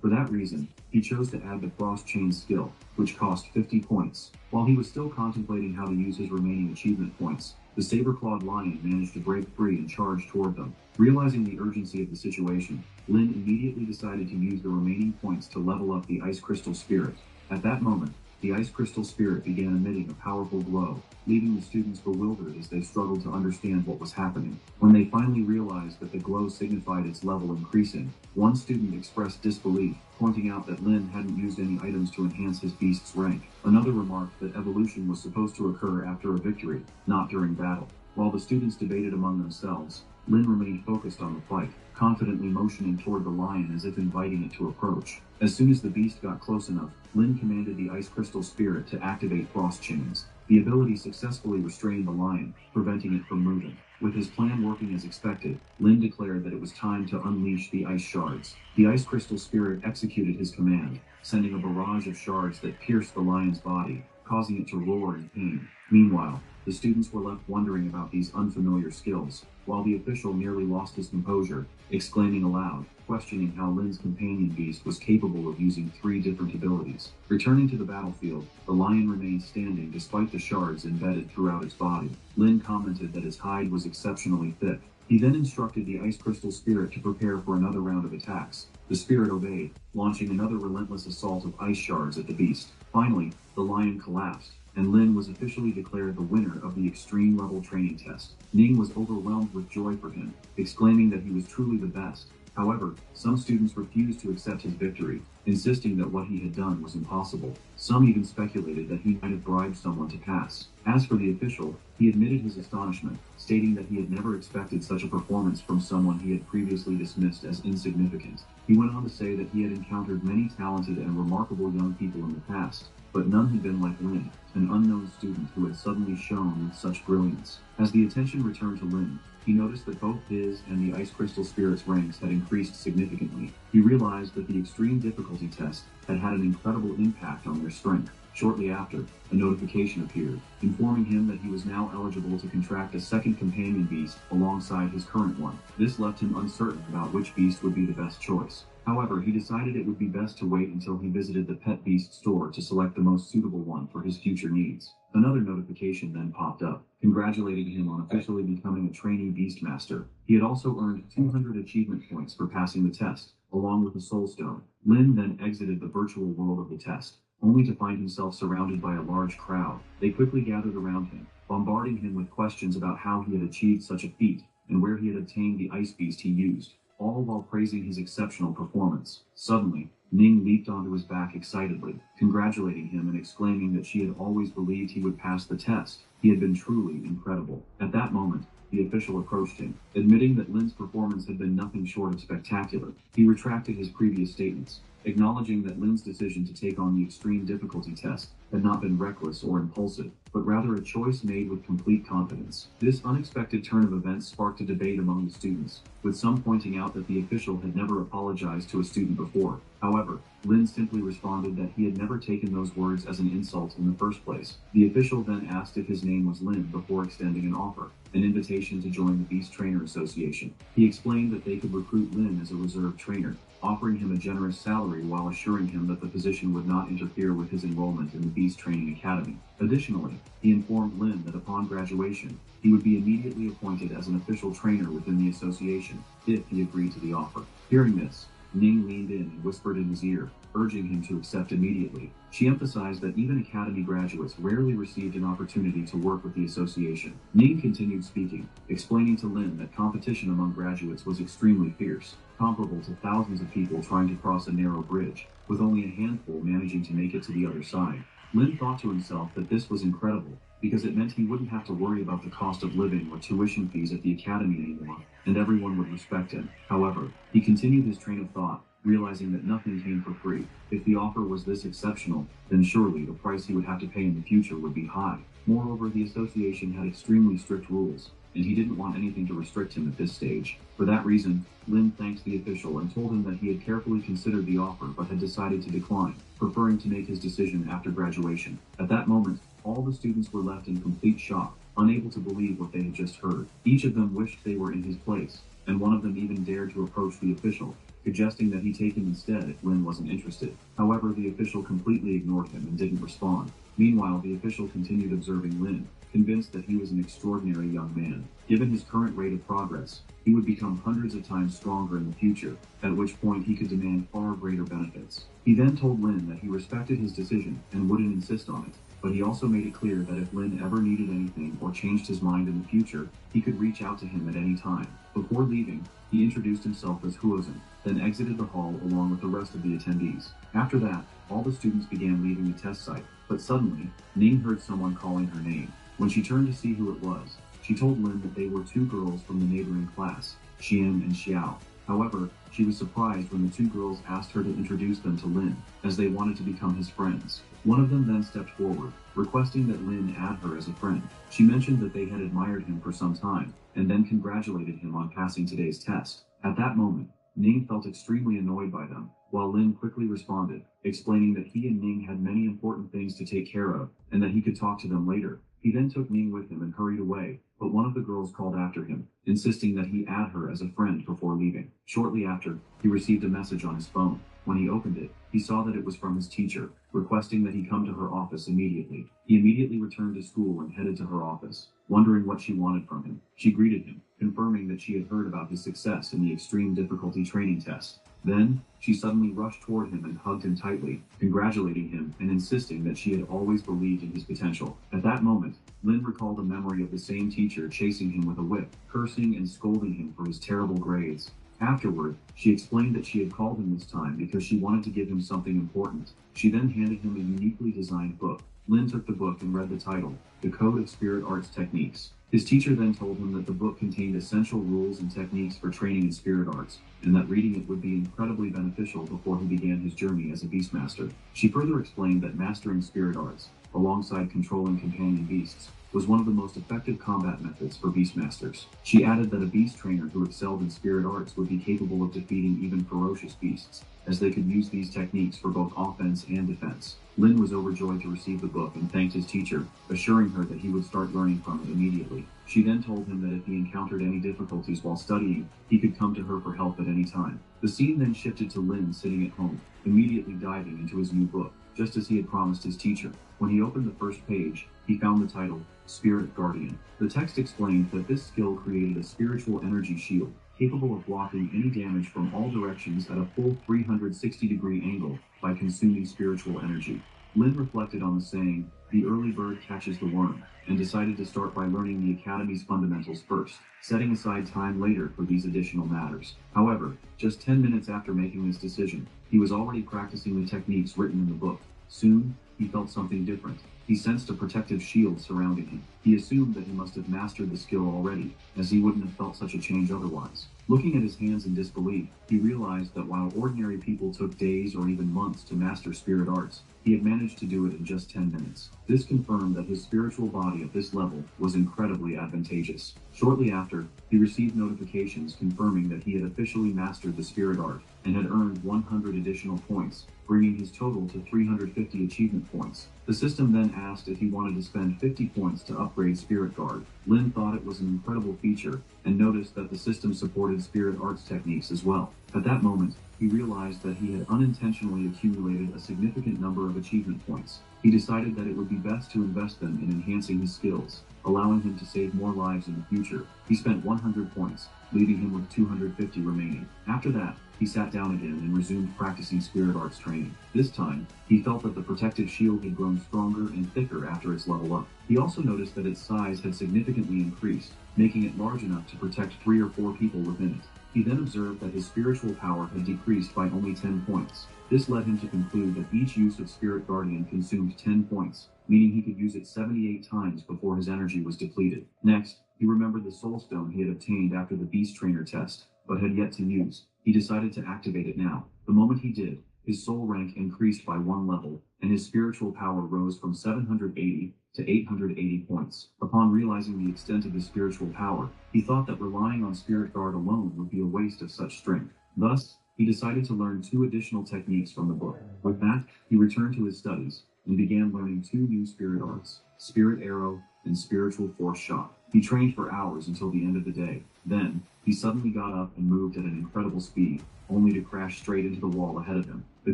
For that reason, he chose to add the cross-chain skill, which cost 50 points. While he was still contemplating how to use his remaining achievement points, the saber-clawed lion managed to break free and charge toward them. Realizing the urgency of the situation, Lin immediately decided to use the remaining points to level up the Ice Crystal Spirit. At that moment, the Ice Crystal Spirit began emitting a powerful glow, leaving the students bewildered as they struggled to understand what was happening. When they finally realized that the glow signified its level increasing, one student expressed disbelief, pointing out that Lin hadn't used any items to enhance his beast's rank. Another remarked that evolution was supposed to occur after a victory, not during battle. While the students debated among themselves, Lin remained focused on the fight, confidently motioning toward the lion as if inviting it to approach. As soon as the beast got close enough, Lin commanded the Ice Crystal Spirit to activate cross chains. The ability successfully restrained the lion, preventing it from moving. With his plan working as expected, Lin declared that it was time to unleash the ice shards. The Ice Crystal Spirit executed his command, sending a barrage of shards that pierced the lion's body, causing it to roar in pain. Meanwhile, the students were left wondering about these unfamiliar skills, while the official nearly lost his composure, exclaiming aloud, questioning how Lin's companion beast was capable of using 3 different abilities. Returning to the battlefield, the lion remained standing despite the shards embedded throughout its body. Lin commented that his hide was exceptionally thick. He then instructed the Ice Crystal Spirit to prepare for another round of attacks. The spirit obeyed, launching another relentless assault of ice shards at the beast. Finally, the lion collapsed, and Lin was officially declared the winner of the extreme level training test. Ning was overwhelmed with joy for him, exclaiming that he was truly the best. However, some students refused to accept his victory, insisting that what he had done was impossible. Some even speculated that he might have bribed someone to pass. As for the official, he admitted his astonishment, stating that he had never expected such a performance from someone he had previously dismissed as insignificant. He went on to say that he had encountered many talented and remarkable young people in the past, but none had been like Lin, an unknown student who had suddenly shone with such brilliance. As the attention returned to Lin, he noticed that both his and the Ice Crystal Spirit's ranks had increased significantly. He realized that the extreme difficulty test had had an incredible impact on their strength. Shortly after, a notification appeared, informing him that he was now eligible to contract a second companion beast alongside his current one. This left him uncertain about which beast would be the best choice. However, he decided it would be best to wait until he visited the pet beast store to select the most suitable one for his future needs. Another notification then popped up, congratulating him on officially becoming a trainee beastmaster. He had also earned 200 achievement points for passing the test, along with a soul stone. Lin then exited the virtual world of the test, only to find himself surrounded by a large crowd. They quickly gathered around him, bombarding him with questions about how he had achieved such a feat and where he had obtained the ice beast he used, all while praising his exceptional performance. Suddenly, Ning leaped onto his back excitedly, congratulating him and exclaiming that she had always believed he would pass the test. He had been truly incredible. At that moment, the official approached him, admitting that Lin's performance had been nothing short of spectacular. He retracted his previous statements, acknowledging that Lin's decision to take on the extreme difficulty test had not been reckless or impulsive, but rather a choice made with complete confidence. This unexpected turn of events sparked a debate among the students, with some pointing out that the official had never apologized to a student before. However, Lin simply responded that he had never taken those words as an insult in the first place. The official then asked if his name was Lin before extending an offer, an invitation to join the Beast Trainer Association. He explained that they could recruit Lin as a reserve trainer, offering him a generous salary while assuring him that the position would not interfere with his enrollment in the Beast Training Academy. Additionally, he informed Lin that upon graduation, he would be immediately appointed as an official trainer within the association, if he agreed to the offer. Hearing this, Ning leaned in and whispered in his ear, urging him to accept immediately. She emphasized that even academy graduates rarely received an opportunity to work with the association. Ning continued speaking, explaining to Lin that competition among graduates was extremely fierce, comparable to thousands of people trying to cross a narrow bridge, with only a handful managing to make it to the other side. Lin thought to himself that this was incredible, because it meant he wouldn't have to worry about the cost of living or tuition fees at the academy anymore, and everyone would respect him. However, he continued his train of thought, realizing that nothing came for free. If the offer was this exceptional, then surely the price he would have to pay in the future would be high. Moreover, the association had extremely strict rules, and he didn't want anything to restrict him at this stage. For that reason, Lin thanked the official and told him that he had carefully considered the offer but had decided to decline, preferring to make his decision after graduation. At that moment, all the students were left in complete shock, unable to believe what they had just heard. Each of them wished they were in his place, and one of them even dared to approach the official, suggesting that he take him instead if Lin wasn't interested. However, the official completely ignored him and didn't respond. Meanwhile, the official continued observing Lin, convinced that he was an extraordinary young man. Given his current rate of progress, he would become hundreds of times stronger in the future, at which point he could demand far greater benefits. He then told Lin that he respected his decision and wouldn't insist on it, but he also made it clear that if Lin ever needed anything or changed his mind in the future, he could reach out to him at any time. Before leaving, he introduced himself as Huozhen, then exited the hall along with the rest of the attendees. After that, all the students began leaving the test site, but suddenly, Ning heard someone calling her name. When she turned to see who it was, she told Lin that they were two girls from the neighboring class, Xian and Xiao. However, she was surprised when the two girls asked her to introduce them to Lin, as they wanted to become his friends. One of them then stepped forward, requesting that Lin add her as a friend. She mentioned that they had admired him for some time, and then congratulated him on passing today's test. At that moment, Ning felt extremely annoyed by them, while Lin quickly responded, explaining that he and Ning had many important things to take care of, and that he could talk to them later. He then took Ning with him and hurried away, but one of the girls called after him, insisting that he add her as a friend before leaving. Shortly after, he received a message on his phone. When he opened it, he saw that it was from his teacher, requesting that he come to her office immediately. He immediately returned to school and headed to her office, wondering what she wanted from him. She greeted him, confirming that she had heard about his success in the extreme difficulty training test. Then, she suddenly rushed toward him and hugged him tightly, congratulating him and insisting that she had always believed in his potential. At that moment, Lin recalled a memory of the same teacher chasing him with a whip, cursing and scolding him for his terrible grades. Afterward, she explained that she had called him this time because she wanted to give him something important. She then handed him a uniquely designed book. Lin took the book and read the title, The Code of Spirit Arts Techniques. His teacher then told him that the book contained essential rules and techniques for training in spirit arts, and that reading it would be incredibly beneficial before he began his journey as a beastmaster. She further explained that mastering spirit arts, alongside controlling companion beasts, was one of the most effective combat methods for beastmasters. She added that a beast trainer who excelled in spirit arts would be capable of defeating even ferocious beasts, as they could use these techniques for both offense and defense. Lin was overjoyed to receive the book and thanked his teacher, assuring her that he would start learning from it immediately. She then told him that if he encountered any difficulties while studying, he could come to her for help at any time. The scene then shifted to Lin sitting at home, immediately diving into his new book, just as he had promised his teacher. When he opened the first page, he found the title, Spirit Guardian. The text explained that this skill created a spiritual energy shield, capable of blocking any damage from all directions at a full 360-degree angle by consuming spiritual energy. Lin reflected on the saying, the early bird catches the worm, and decided to start by learning the Academy's fundamentals first, setting aside time later for these additional matters. However, just 10 minutes after making this decision, he was already practicing the techniques written in the book. Soon, he felt something different. He sensed a protective shield surrounding him. He assumed that he must have mastered the skill already, as he wouldn't have felt such a change otherwise. Looking at his hands in disbelief, he realized that while ordinary people took days or even months to master spirit arts, he had managed to do it in just 10 minutes. This confirmed that his spiritual body at this level was incredibly advantageous. Shortly after, he received notifications confirming that he had officially mastered the spirit art and had earned 100 additional points, bringing his total to 350 achievement points. The system then asked if he wanted to spend 50 points to upgrade Spirit Guard. Lin thought it was an incredible feature and noticed that the system supported spirit arts techniques as well. At that moment, he realized that he had unintentionally accumulated a significant number of achievement points. He decided that it would be best to invest them in enhancing his skills, allowing him to save more lives in the future. He spent 100 points, leaving him with 250 remaining. After that, he sat down again and resumed practicing spirit arts training. This time, he felt that the protective shield had grown stronger and thicker after its level up. He also noticed that its size had significantly increased, making it large enough to protect 3 or 4 people within it. He then observed that his spiritual power had decreased by only 10 points. This led him to conclude that each use of Spirit Guardian consumed 10 points, meaning he could use it 78 times before his energy was depleted. Next, he remembered the soul stone he had obtained after the beast trainer test, but had yet to use. He decided to activate it now. The moment he did, his soul rank increased by 1 level, and his spiritual power rose from 780 to 880 points. Upon realizing the extent of his spiritual power, he thought that relying on Spirit Guard alone would be a waste of such strength. Thus, he decided to learn 2 additional techniques from the book. With that, he returned to his studies and began learning 2 new spirit arts, Spirit Arrow and Spiritual Force Shot. He trained for hours until the end of the day, Then, he suddenly got up and moved at an incredible speed, only to crash straight into the wall ahead of him. The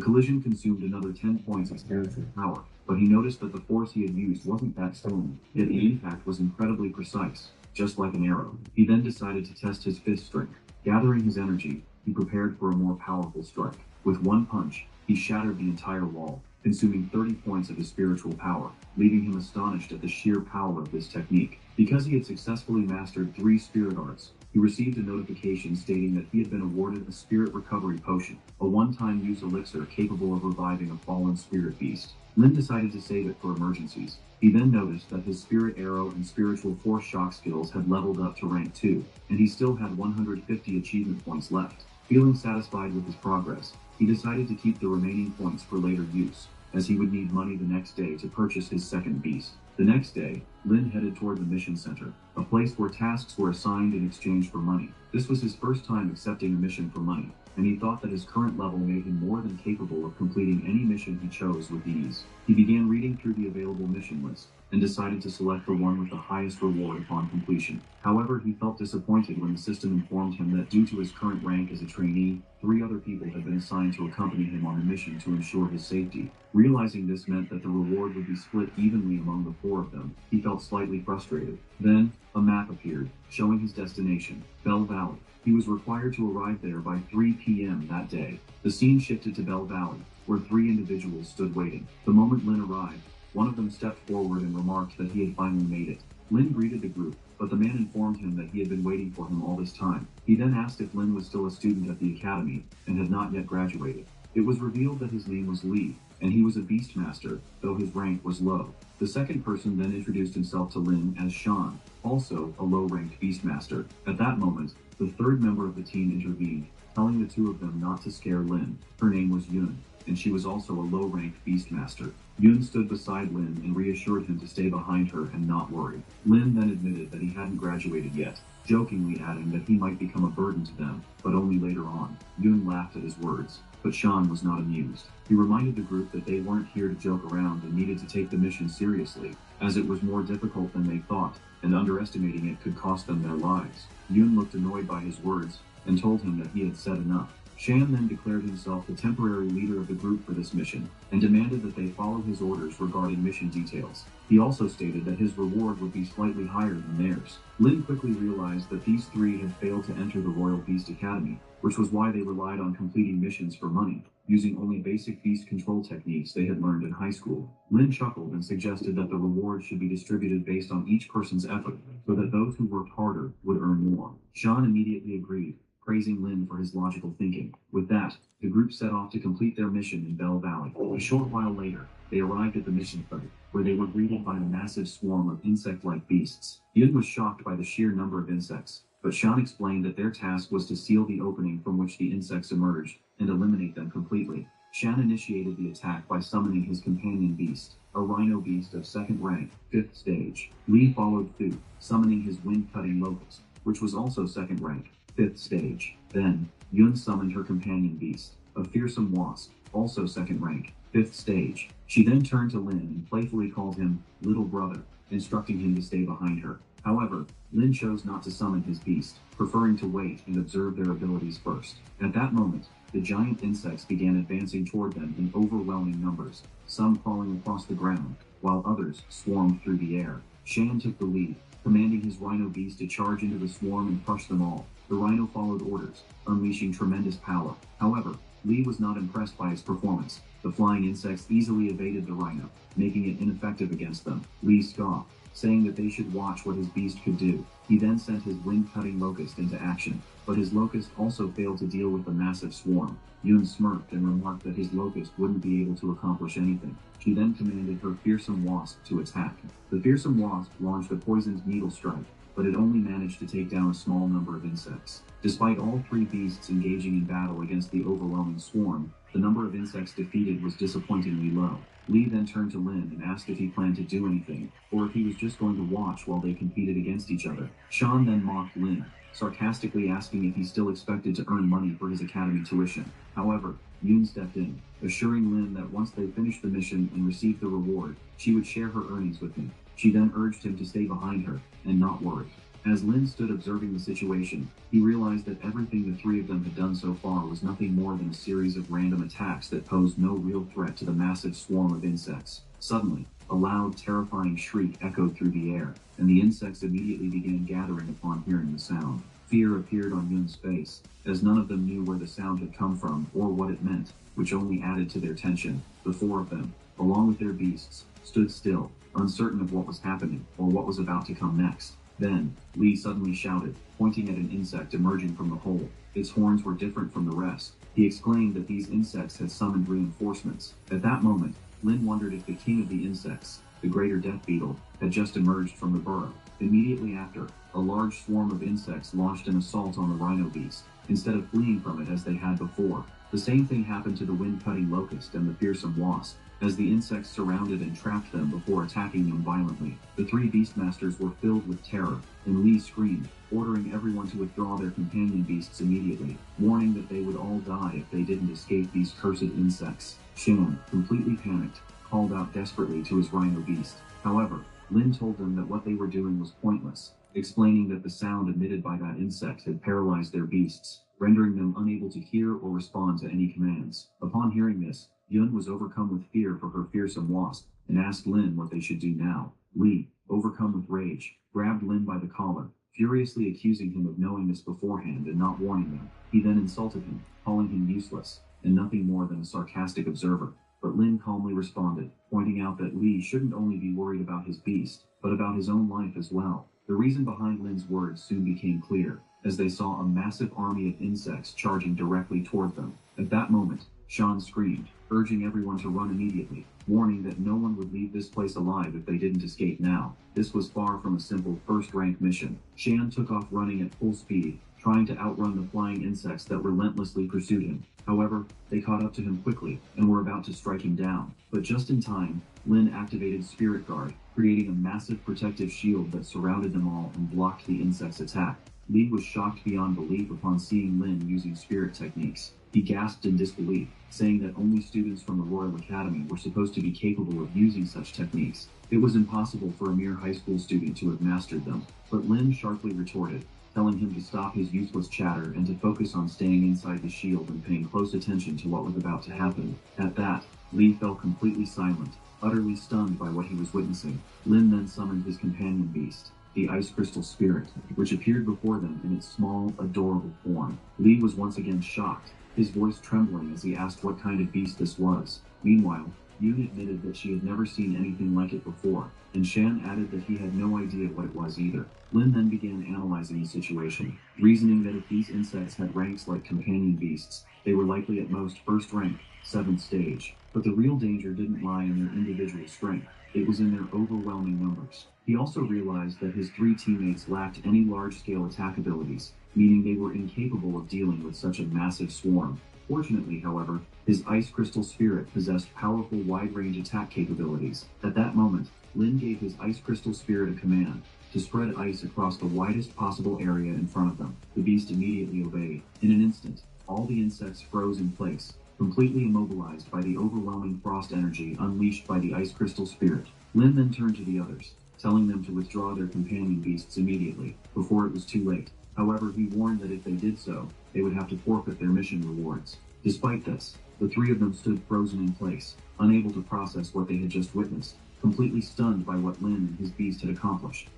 collision consumed another 10 points of spiritual power, but he noticed that the force he had used wasn't that strong, yet the impact was incredibly precise, just like an arrow. He then decided to test his fist strength. Gathering his energy, he prepared for a more powerful strike. With one punch, he shattered the entire wall, consuming 30 points of his spiritual power, leaving him astonished at the sheer power of this technique. Because he had successfully mastered 3 spirit arts, he received a notification stating that he had been awarded a spirit recovery potion, a one-time use elixir capable of reviving a fallen spirit beast. Lin decided to save it for emergencies. He then noticed that his spirit arrow and spiritual force shock skills had leveled up to rank 2, and he still had 150 achievement points left. Feeling satisfied with his progress, he decided to keep the remaining points for later use, as he would need money the next day to purchase his second beast. The next day, Lin headed toward the mission center, a place where tasks were assigned in exchange for money. This was his first time accepting a mission for money, and he thought that his current level made him more than capable of completing any mission he chose with ease. He began reading through the available mission list, and decided to select the one with the highest reward upon completion. However, he felt disappointed when the system informed him that due to his current rank as a trainee, 3 other people had been assigned to accompany him on the mission to ensure his safety. Realizing this meant that the reward would be split evenly among the 4 of them, he felt slightly frustrated. Then, a map appeared, showing his destination, Bell Valley. He was required to arrive there by 3 p.m. that day. The scene shifted to Bell Valley, where 3 individuals stood waiting. The moment Lin arrived, one of them stepped forward and remarked that he had finally made it. Lin greeted the group, but the man informed him that he had been waiting for him all this time. He then asked if Lin was still a student at the academy and had not yet graduated. It was revealed that his name was Li, and he was a Beastmaster, though his rank was low. The second person then introduced himself to Lin as Sean, also a low-ranked Beastmaster. At that moment, the third member of the team intervened, telling the 2 of them not to scare Lin. Her name was Yun, and she was also a low-ranked Beastmaster. Yun stood beside Lin and reassured him to stay behind her and not worry. Lin then admitted that he hadn't graduated yet, jokingly adding that he might become a burden to them, but only later on. Yun laughed at his words, but Sean was not amused. He reminded the group that they weren't here to joke around and needed to take the mission seriously, as it was more difficult than they thought, and underestimating it could cost them their lives. Yun looked annoyed by his words, and told him that he had said enough. Shan then declared himself the temporary leader of the group for this mission, and demanded that they follow his orders regarding mission details. He also stated that his reward would be slightly higher than theirs. Lin quickly realized that these 3 had failed to enter the Royal Beast Academy, which was why they relied on completing missions for money, using only basic beast control techniques they had learned in high school. Lin chuckled and suggested that the reward should be distributed based on each person's effort, so that those who worked harder would earn more. Sean immediately agreed, praising Lin for his logical thinking. With that, the group set off to complete their mission in Bell Valley. A short while later, they arrived at the mission site, where they were greeted by a massive swarm of insect-like beasts. Yun was shocked by the sheer number of insects, but Sean explained that their task was to seal the opening from which the insects emerged and eliminate them completely. Shan initiated the attack by summoning his companion beast, a rhino beast of 2nd rank, 5th stage. Li followed suit, summoning his wind-cutting locust, which was also 2nd rank, 5th stage. Then, Yun summoned her companion beast, a fearsome wasp, also 2nd rank, 5th stage. She then turned to Lin and playfully called him little brother, instructing him to stay behind her. However, Lin chose not to summon his beast, preferring to wait and observe their abilities first. At that moment, the giant insects began advancing toward them in overwhelming numbers, some crawling across the ground, while others swarmed through the air. Shan took the lead, commanding his rhino beast to charge into the swarm and crush them all. The rhino followed orders, unleashing tremendous power. However, Li was not impressed by its performance. The flying insects easily evaded the rhino, making it ineffective against them. Li scoffed, saying that they should watch what his beast could do. He then sent his wind-cutting locust into action, but his locust also failed to deal with the massive swarm. Yun smirked and remarked that his locust wouldn't be able to accomplish anything. She then commanded her fearsome wasp to attack. The fearsome wasp launched a poisoned needle strike, but it only managed to take down a small number of insects. Despite all 3 beasts engaging in battle against the overwhelming swarm, the number of insects defeated was disappointingly low. Li then turned to Lin and asked if he planned to do anything, or if he was just going to watch while they competed against each other. Sean then mocked Lin, sarcastically asking if he still expected to earn money for his academy tuition. However, Yun stepped in, assuring Lin that once they finished the mission and received the reward, she would share her earnings with him. She then urged him to stay behind her and not worry. As Lin stood observing the situation, he realized that everything the three of them had done so far was nothing more than a series of random attacks that posed no real threat to the massive swarm of insects. Suddenly, a loud, terrifying shriek echoed through the air, and the insects immediately began gathering upon hearing the sound. Fear appeared on Yun's face, as none of them knew where the sound had come from or what it meant, which only added to their tension. The four of them, along with their beasts, stood still, uncertain of what was happening or what was about to come next. Then, Li suddenly shouted, pointing at an insect emerging from the hole. Its horns were different from the rest. He exclaimed that these insects had summoned reinforcements. At that moment, Lin wondered if the king of the insects, the greater death beetle, had just emerged from the burrow. Immediately after, a large swarm of insects launched an assault on the rhino beast, instead of fleeing from it as they had before. The same thing happened to the wind-cutting locust and the fearsome wasp, as the insects surrounded and trapped them before attacking them violently. The three beastmasters were filled with terror, and Li screamed, ordering everyone to withdraw their companion beasts immediately, warning that they would all die if they didn't escape these cursed insects. Shan, completely panicked, called out desperately to his rhino beast. However, Lin told them that what they were doing was pointless, explaining that the sound emitted by that insect had paralyzed their beasts, rendering them unable to hear or respond to any commands. Upon hearing this, Yun was overcome with fear for her fearsome wasp, and asked Lin what they should do now. Li, overcome with rage, grabbed Lin by the collar, furiously accusing him of knowing this beforehand and not warning them. He then insulted him, calling him useless, and nothing more than a sarcastic observer. But Lin calmly responded, pointing out that Li shouldn't only be worried about his beast, but about his own life as well. The reason behind Lin's words soon became clear, as they saw a massive army of insects charging directly toward them. At that moment, Shan screamed, urging everyone to run immediately, warning that no one would leave this place alive if they didn't escape now. This was far from a simple first-rank mission. Shan took off running at full speed, trying to outrun the flying insects that relentlessly pursued him. However, they caught up to him quickly and were about to strike him down. But just in time, Lin activated Spirit Guard, creating a massive protective shield that surrounded them all and blocked the insects' attack. Li was shocked beyond belief upon seeing Lin using spirit techniques. He gasped in disbelief, saying that only students from the Royal Academy were supposed to be capable of using such techniques. It was impossible for a mere high school student to have mastered them. But Lin sharply retorted, telling him to stop his useless chatter and to focus on staying inside the shield and paying close attention to what was about to happen. At that, Li fell completely silent, utterly stunned by what he was witnessing. Lin then summoned his companion beast, the Ice Crystal Spirit, which appeared before them in its small, adorable form. Li was once again shocked, his voice trembling as he asked what kind of beast this was. Meanwhile, Yoon admitted that she had never seen anything like it before, and Shan added that he had no idea what it was either. Lin then began analyzing the situation, reasoning that if these insects had ranks like companion beasts, they were likely at most first rank, 7th stage. But the real danger didn't lie in their individual strength, it was in their overwhelming numbers. He also realized that his three teammates lacked any large-scale attack abilities, meaning they were incapable of dealing with such a massive swarm. Fortunately, however, his Ice Crystal Spirit possessed powerful wide-range attack capabilities. At that moment, Lin gave his Ice Crystal Spirit a command to spread ice across the widest possible area in front of them. The beast immediately obeyed. In an instant, all the insects froze in place, completely immobilized by the overwhelming frost energy unleashed by the Ice Crystal Spirit. Lin then turned to the others, telling them to withdraw their companion beasts immediately, before it was too late. However, he warned that if they did so, they would have to forfeit their mission rewards. Despite this, the three of them stood frozen in place, unable to process what they had just witnessed, completely stunned by what Lin and his beast had accomplished.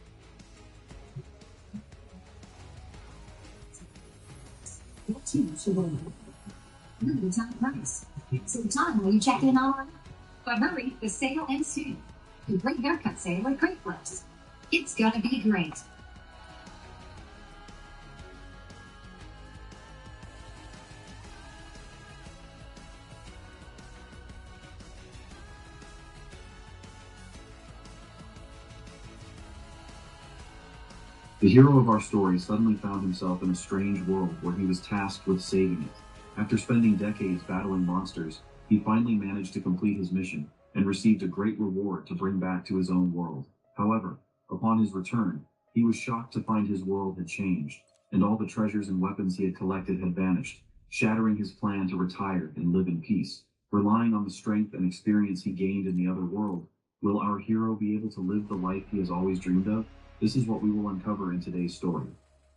So Tom, will you check in on? But hurry, the sale ends soon. Complete haircut sale at Great Place. It's gonna be great. The hero of our story suddenly found himself in a strange world where he was tasked with saving it. After spending decades battling monsters, he finally managed to complete his mission and received a great reward to bring back to his own world. However, upon his return, he was shocked to find his world had changed, and all the treasures and weapons he had collected had vanished, shattering his plan to retire and live in peace. Relying on the strength and experience he gained in the other world, will our hero be able to live the life he has always dreamed of? This is what we will uncover in today's story.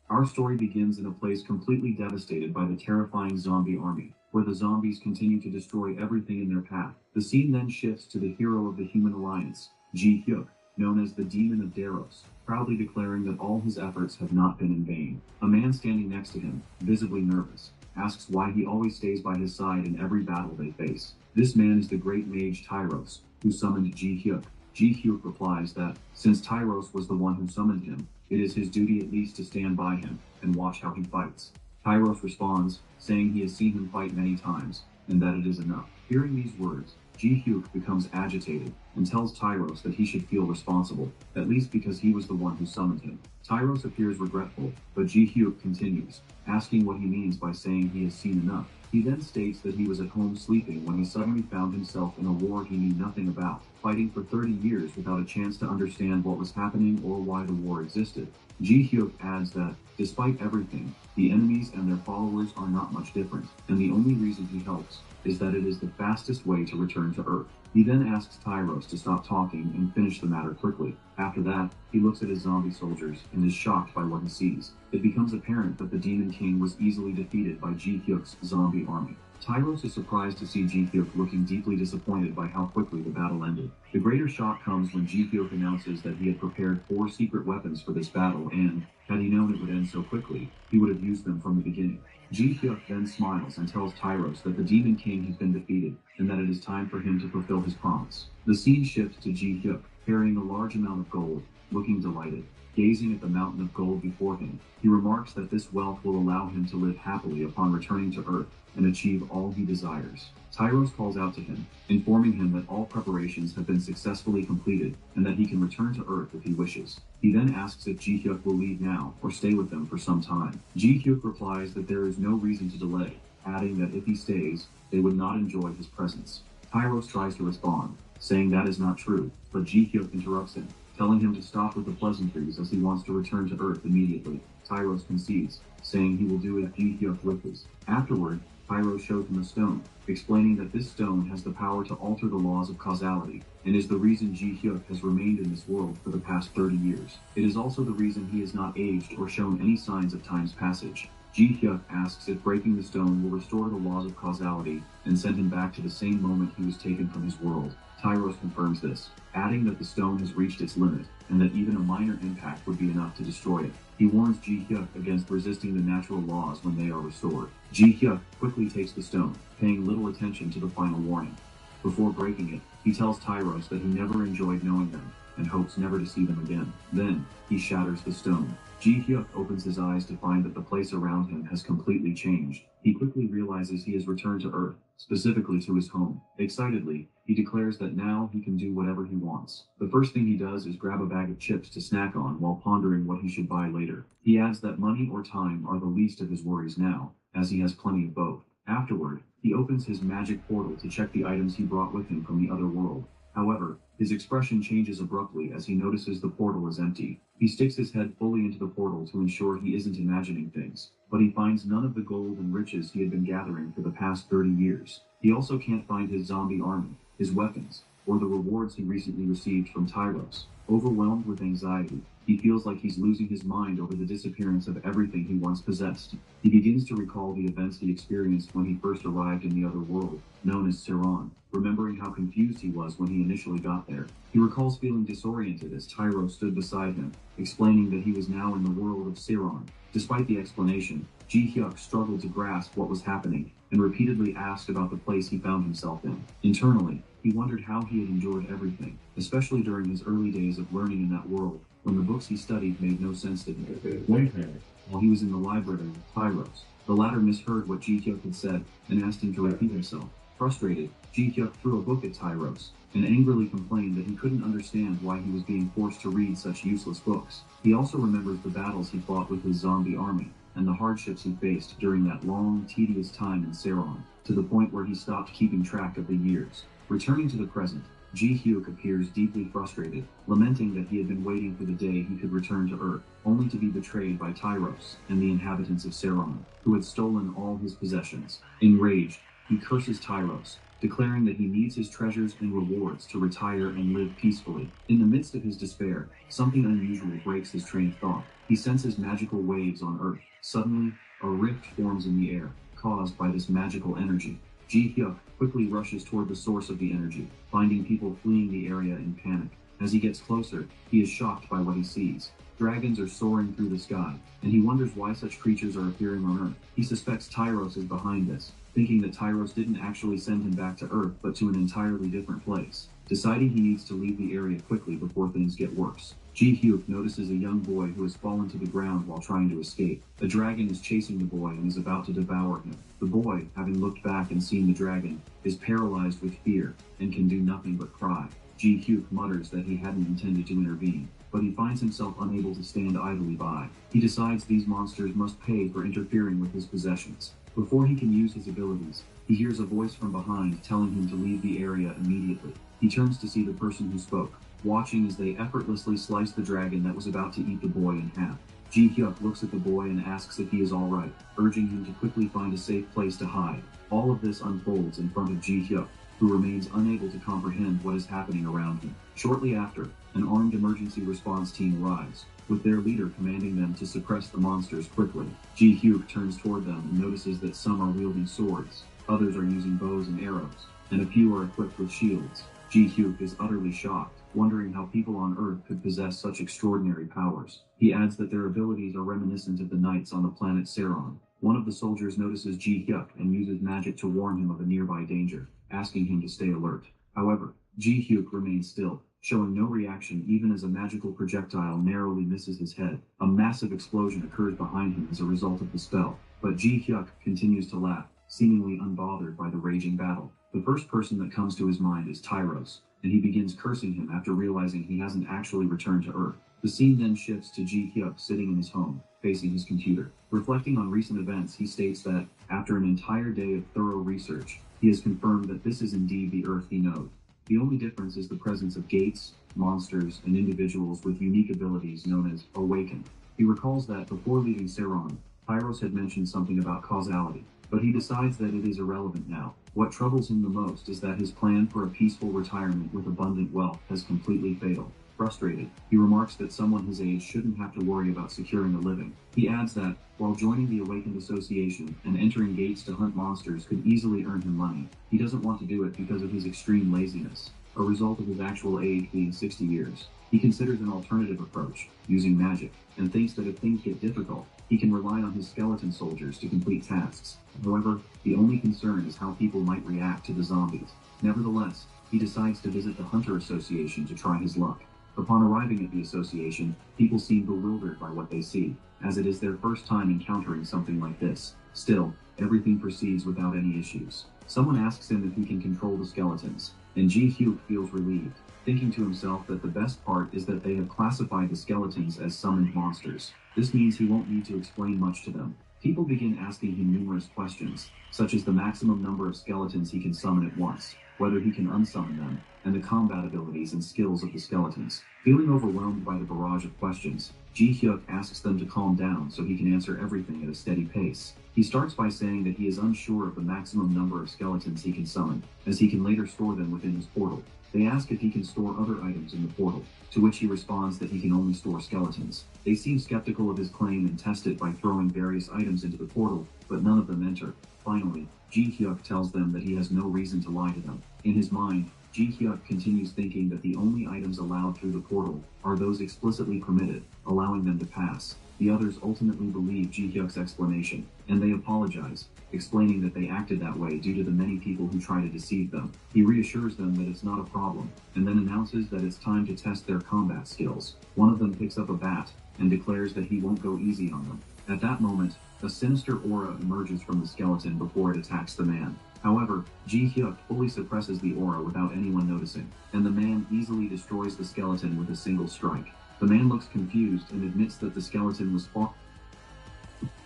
Our story begins in a place completely devastated by the terrifying zombie army, where the zombies continue to destroy everything in their path. The scene then shifts to the hero of the Human Alliance, Ji Hyuk, known as the Demon of Daros, proudly declaring that all his efforts have not been in vain. A man standing next to him, visibly nervous, asks why he always stays by his side in every battle they face. This man is the great mage Tyros, who summoned Ji Hyuk. Ji Hyuk replies that, since Tyros was the one who summoned him, it is his duty at least to stand by him and watch how he fights. Tyros responds, saying he has seen him fight many times, and that it is enough. Hearing these words, Ji Hyuk becomes agitated and tells Tyros that he should feel responsible, at least because he was the one who summoned him. Tyros appears regretful, but Ji Hyuk continues, asking what he means by saying he has seen enough. He then states that he was at home sleeping when he suddenly found himself in a war he knew nothing about, fighting for 30 years without a chance to understand what was happening or why the war existed. Ji Hyuk adds that, despite everything, the enemies and their followers are not much different, and the only reason he helps is that it is the fastest way to return to Earth. He then asks Tyros to stop talking and finish the matter quickly. After that, he looks at his zombie soldiers and is shocked by what he sees. It becomes apparent that the Demon King was easily defeated by Ji Hyuk's zombie army. Tyros is surprised to see Ji Hyuk looking deeply disappointed by how quickly the battle ended. The greater shock comes when Ji Hyuk announces that he had prepared 4 secret weapons for this battle and, had he known it would end so quickly, he would have used them from the beginning. Ji Hyuk then smiles and tells Tyros that the Demon King has been defeated and that it is time for him to fulfill his promise. The scene shifts to Ji Hyuk, carrying a large amount of gold, looking delighted. Gazing at the mountain of gold before him, he remarks that this wealth will allow him to live happily upon returning to Earth and achieve all he desires. Tyros calls out to him, informing him that all preparations have been successfully completed and that he can return to Earth if he wishes. He then asks if Ji Hyuk will leave now or stay with them for some time. Ji Hyuk replies that there is no reason to delay, adding that if he stays, they would not enjoy his presence. Tyros tries to respond, saying that is not true, but Ji Hyuk interrupts him, telling him to stop with the pleasantries as he wants to return to Earth immediately. Tyros concedes, saying he will do as Ji Hyuk wishes. Afterward, Tyros shows him a stone, explaining that this stone has the power to alter the laws of causality, and is the reason Ji Hyuk has remained in this world for the past 30 years. It is also the reason he has not aged or shown any signs of time's passage. Ji Hyuk asks if breaking the stone will restore the laws of causality and send him back to the same moment he was taken from his world. Tyros confirms this, adding that the stone has reached its limit and that even a minor impact would be enough to destroy it. He warns Ji Hyuk against resisting the natural laws when they are restored. Ji Hyuk quickly takes the stone, paying little attention to the final warning. Before breaking it, he tells Tyros that he never enjoyed knowing them and hopes never to see them again. Then, he shatters the stone. Ji Hyuk opens his eyes to find that the place around him has completely changed. He quickly realizes he has returned to Earth, specifically to his home. Excitedly, he declares that now he can do whatever he wants. The first thing he does is grab a bag of chips to snack on while pondering what he should buy later. He adds that money or time are the least of his worries now, as he has plenty of both. Afterward, he opens his magic portal to check the items he brought with him from the other world. However, his expression changes abruptly as he notices the portal is empty. He sticks his head fully into the portal to ensure he isn't imagining things, but he finds none of the gold and riches he had been gathering for the past 30 years. He also can't find his zombie army, his weapons, or the rewards he recently received from Tyros. Overwhelmed with anxiety, he feels like he's losing his mind over the disappearance of everything he once possessed. He begins to recall the events he experienced when he first arrived in the other world, known as Siron, remembering how confused he was when he initially got there. He recalls feeling disoriented as Tyros stood beside him, explaining that he was now in the world of Siron. Despite the explanation, Ji Hyuk struggled to grasp what was happening and repeatedly asked about the place he found himself in. Internally, he wondered how he had endured everything, especially during his early days of learning in that world, when the books he studied made no sense to him. One day, while he was in the library with Tyros, the latter misheard what Ji Hyuk had said and asked him to repeat himself. Frustrated, Ji Hyuk threw a book at Tyros and angrily complained that he couldn't understand why he was being forced to read such useless books. He also remembers the battles he fought with his zombie army and the hardships he faced during that long, tedious time in Siron, to the point where he stopped keeping track of the years. Returning to the present, Ji Hyuk appears deeply frustrated, lamenting that he had been waiting for the day he could return to Earth, only to be betrayed by Tyros and the inhabitants of Siron, who had stolen all his possessions. Enraged, he curses Tyros, declaring that he needs his treasures and rewards to retire and live peacefully. In the midst of his despair, something unusual breaks his train of thought. He senses magical waves on Earth. Suddenly, a rift forms in the air, caused by this magical energy. Ji Hyuk quickly rushes toward the source of the energy, finding people fleeing the area in panic. As he gets closer, he is shocked by what he sees. Dragons are soaring through the sky, and he wonders why such creatures are appearing on Earth. He suspects Tyros is behind this, thinking that Tyros didn't actually send him back to Earth, but to an entirely different place. Deciding he needs to leave the area quickly before things get worse, Ji Hyuk notices a young boy who has fallen to the ground while trying to escape. A dragon is chasing the boy and is about to devour him. The boy, having looked back and seen the dragon, is paralyzed with fear and can do nothing but cry. Ji Hyuk mutters that he hadn't intended to intervene, but he finds himself unable to stand idly by. He decides these monsters must pay for interfering with his possessions. Before he can use his abilities, he hears a voice from behind telling him to leave the area immediately. He turns to see the person who spoke, watching as they effortlessly slice the dragon that was about to eat the boy in half. Ji Hyuk looks at the boy and asks if he is all right, urging him to quickly find a safe place to hide. All of this unfolds in front of Ji Hyuk, who remains unable to comprehend what is happening around him. Shortly after, an armed emergency response team arrives, with their leader commanding them to suppress the monsters quickly. Ji Hyuk turns toward them and notices that some are wielding swords, others are using bows and arrows, and a few are equipped with shields. Ji Hyuk is utterly shocked, wondering how people on Earth could possess such extraordinary powers. He adds that their abilities are reminiscent of the knights on the planet Seron. One of the soldiers notices Ji Hyuk and uses magic to warn him of a nearby danger, asking him to stay alert. However, Ji Hyuk remains still, showing no reaction even as a magical projectile narrowly misses his head. A massive explosion occurs behind him as a result of the spell, but Ji Hyuk continues to laugh, seemingly unbothered by the raging battle. The first person that comes to his mind is Tyros, and he begins cursing him after realizing he hasn't actually returned to Earth. The scene then shifts to Ji Hyuk sitting in his home, facing his computer. Reflecting on recent events, he states that, after an entire day of thorough research, he has confirmed that this is indeed the Earth he knows. The only difference is the presence of gates, monsters, and individuals with unique abilities known as Awaken. He recalls that before leaving Seron, Tyros had mentioned something about causality, but he decides that it is irrelevant now. What troubles him the most is that his plan for a peaceful retirement with abundant wealth has completely failed. Frustrated, he remarks that someone his age shouldn't have to worry about securing a living. He adds that, while joining the Awakened Association and entering gates to hunt monsters could easily earn him money, he doesn't want to do it because of his extreme laziness, a result of his actual age being 60 years. He considers an alternative approach, using magic, and thinks that if things get difficult, he can rely on his skeleton soldiers to complete tasks. However, the only concern is how people might react to the zombies. Nevertheless, he decides to visit the Hunter Association to try his luck. Upon arriving at the association, people seem bewildered by what they see, as it is their first time encountering something like this. Still, everything proceeds without any issues. Someone asks him if he can control the skeletons, and Ji Hyuk feels relieved, thinking to himself that the best part is that they have classified the skeletons as summoned monsters. This means he won't need to explain much to them. People begin asking him numerous questions, such as the maximum number of skeletons he can summon at once, whether he can unsummon them, and the combat abilities and skills of the skeletons. Feeling overwhelmed by the barrage of questions, Ji Hyuk asks them to calm down so he can answer everything at a steady pace. He starts by saying that he is unsure of the maximum number of skeletons he can summon, as he can later store them within his portal. They ask if he can store other items in the portal, to which he responds that he can only store skeletons. They seem skeptical of his claim and test it by throwing various items into the portal, but none of them enter. Finally, Ji Hyuk tells them that he has no reason to lie to them. In his mind, Ji Hyuk continues thinking that the only items allowed through the portal are those explicitly permitted, allowing them to pass. The others ultimately believe Ji Hyuk's explanation, and they apologize, explaining that they acted that way due to the many people who try to deceive them. He reassures them that it's not a problem, and then announces that it's time to test their combat skills. One of them picks up a bat and declares that he won't go easy on them. At that moment, a sinister aura emerges from the skeleton before it attacks the man. However, Ji Hyuk fully suppresses the aura without anyone noticing, and the man easily destroys the skeleton with a single strike. The man looks confused and admits that the skeleton was fought.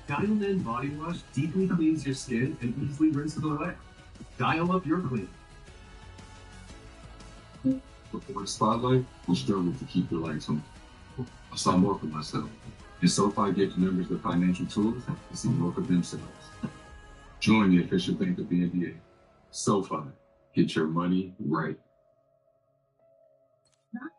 Dial In Body Wash deeply cleans your skin and easily rinses it away. Dial up your clean. Before the spotlight, we struggle to keep the lights on. I saw more for myself, and SoFi gave members the financial tools to see more for themselves. Join the official bank of the NBA, SoFi. Get your money right. Not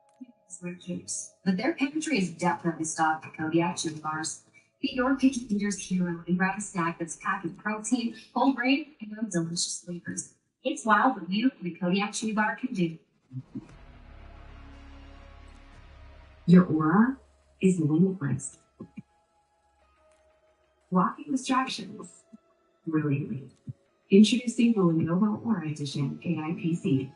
with juice, but their pantry is definitely stocked with Kodiak chewy bars. Be your picky eater's hero and grab a snack that's packed with protein, whole grain, and delicious flavors. It's wild what you and the Kodiak chewy bar can do. Your aura is limitless. Blocking distractions. Brilliantly. Introducing the Lenovo Aura Edition AI PC.